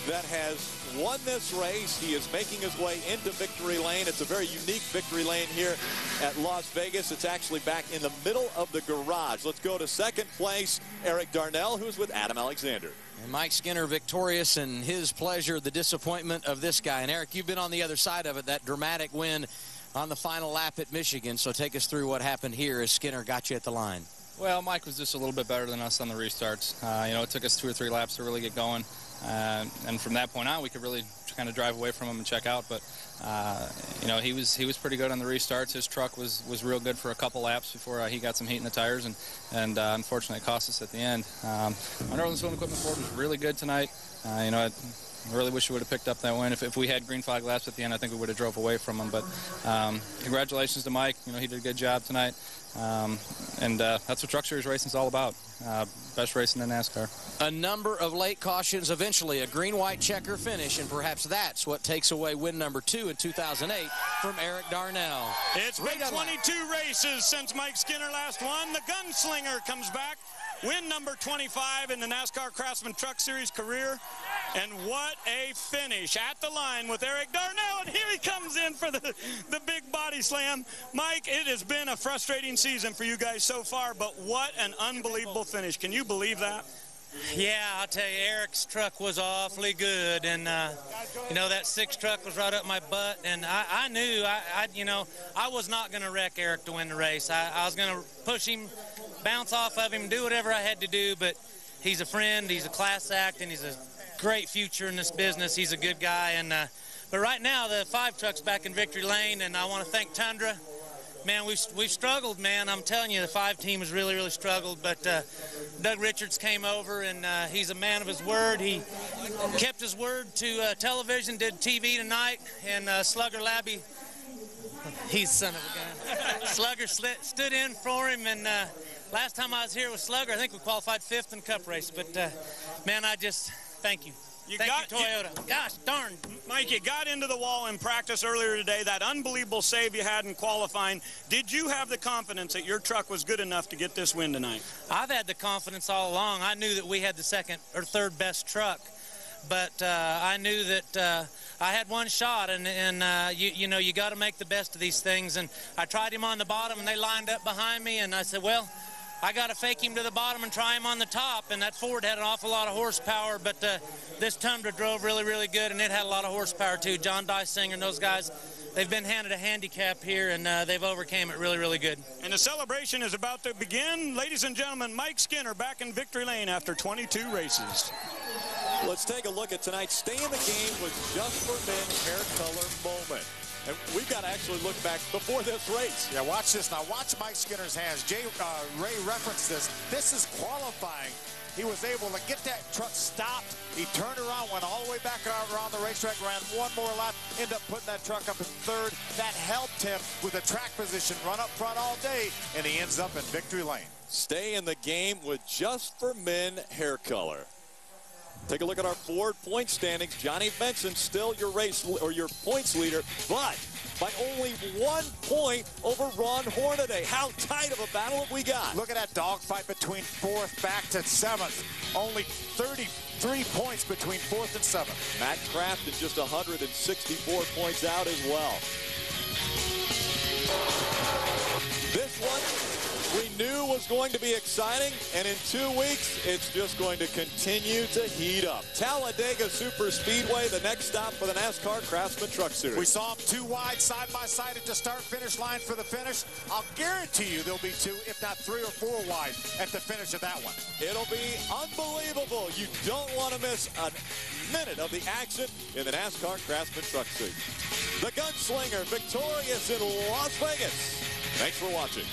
that has won this race. He is making his way into victory lane. It's a very unique victory lane here at Las Vegas. It's actually back in the middle of the garage. Let's go to second place, Eric Darnell, who's with Adam Alexander. And Mike Skinner victorious, and his pleasure, the disappointment of this guy. And Eric, you've been on the other side of it, that dramatic win on the final lap at Michigan. So take us through what happened here as Skinner got you at the line. Well, Mike was just a little bit better than us on the restarts. It took us 2 or 3 laps to really get going. And from that point on, we could really kind of drive away from him and check out. But You know, he was pretty good on the restarts. His truck was real good for a couple laps before he got some heat in the tires, and unfortunately it cost us at the end. Our Northern Swimming Equipment Ford was really good tonight. You know, I really wish we would have picked up that win. If we had green flag laps at the end, I think we would have drove away from him. But congratulations to Mike. You know, he did a good job tonight. That's what Truck Series racing is all about. Best racing in NASCAR. A number of late cautions, eventually a green-white checker finish, and perhaps that's what takes away win number 2 in 2008 from Eric Darnell. It's been 22 races since Mike Skinner last won. The gunslinger comes back. Win number 25 in the NASCAR Craftsman Truck Series career. And what a finish at the line with Eric Darnell. And here he comes in for the big body slam. Mike, it has been a frustrating season for you guys so far, but what an unbelievable finish. Can you believe that? Yeah, I'll tell you, Eric's truck was awfully good, and you know, that 6 truck was right up my butt, and I knew I was not going to wreck Eric to win the race. I was going to push him, bounce off of him, do whatever I had to do, but he's a friend, he's a class act, and he's a great future in this business. He's a good guy, and but right now the 5 truck's back in victory lane, and I want to thank Tundra. Man, we've struggled, man. I'm telling you, the 5 team has really, really struggled. But Doug Richards came over, and he's a man of his word. He kept his word to television, did TV tonight, and Slugger Labby, he's son of a gun. Slugger stood in for him, and last time I was here with Slugger, I think we qualified 5th in the Cup race. But, man, I just thank you. Thank you, Toyota. Gosh darn. Mike, you got into the wall in practice earlier today. That unbelievable save you had in qualifying. Did you have the confidence that your truck was good enough to get this win tonight? I've had the confidence all along. I knew that we had the 2nd or 3rd best truck, but I knew that I had one shot, and you know, you got to make the best of these things. And I tried him on the bottom, and they lined up behind me, and I said, well, I got to fake him to the bottom and try him on the top, and that Ford had an awful lot of horsepower, but this Tundra drove really, really good, and it had a lot of horsepower too. John Dysinger and those guys, they've been handed a handicap here, and they've overcame it really, really good. And the celebration is about to begin. Ladies and gentlemen, Mike Skinner back in victory lane after 22 races. Let's take a look at tonight's Stay in the Game with Just for Men hair color moment. And we've got to actually look back before this race. Yeah, watch this now. Watch Mike Skinner's hands. Ray referenced this. This is qualifying. He was able to get that truck stopped. He turned around, went all the way back around the racetrack, ran one more lap, ended up putting that truck up in 3rd. That helped him with the track position, run up front all day, and he ends up in victory lane. Stay in the game with Just for Men hair color. Take a look at our Ford point standings. Johnny Benson still your race or your points leader, but by only 1 point over Ron Hornaday. How tight of a battle have we got? Look at that dogfight between 4th back to 7th. Only 33 points between 4th and 7th. Matt Craftsman just 164 points out as well. This one we knew was going to be exciting, and in 2 weeks, it's just going to continue to heat up. Talladega Super Speedway, the next stop for the NASCAR Craftsman Truck Series. We saw them 2 wide, side by side at the start-finish line for the finish. I'll guarantee you there'll be 2, if not 3 or 4 wide at the finish of that one. It'll be unbelievable. You don't want to miss a minute of the action in the NASCAR Craftsman Truck Series. The Gunslinger victorious in Las Vegas. Thanks for watching.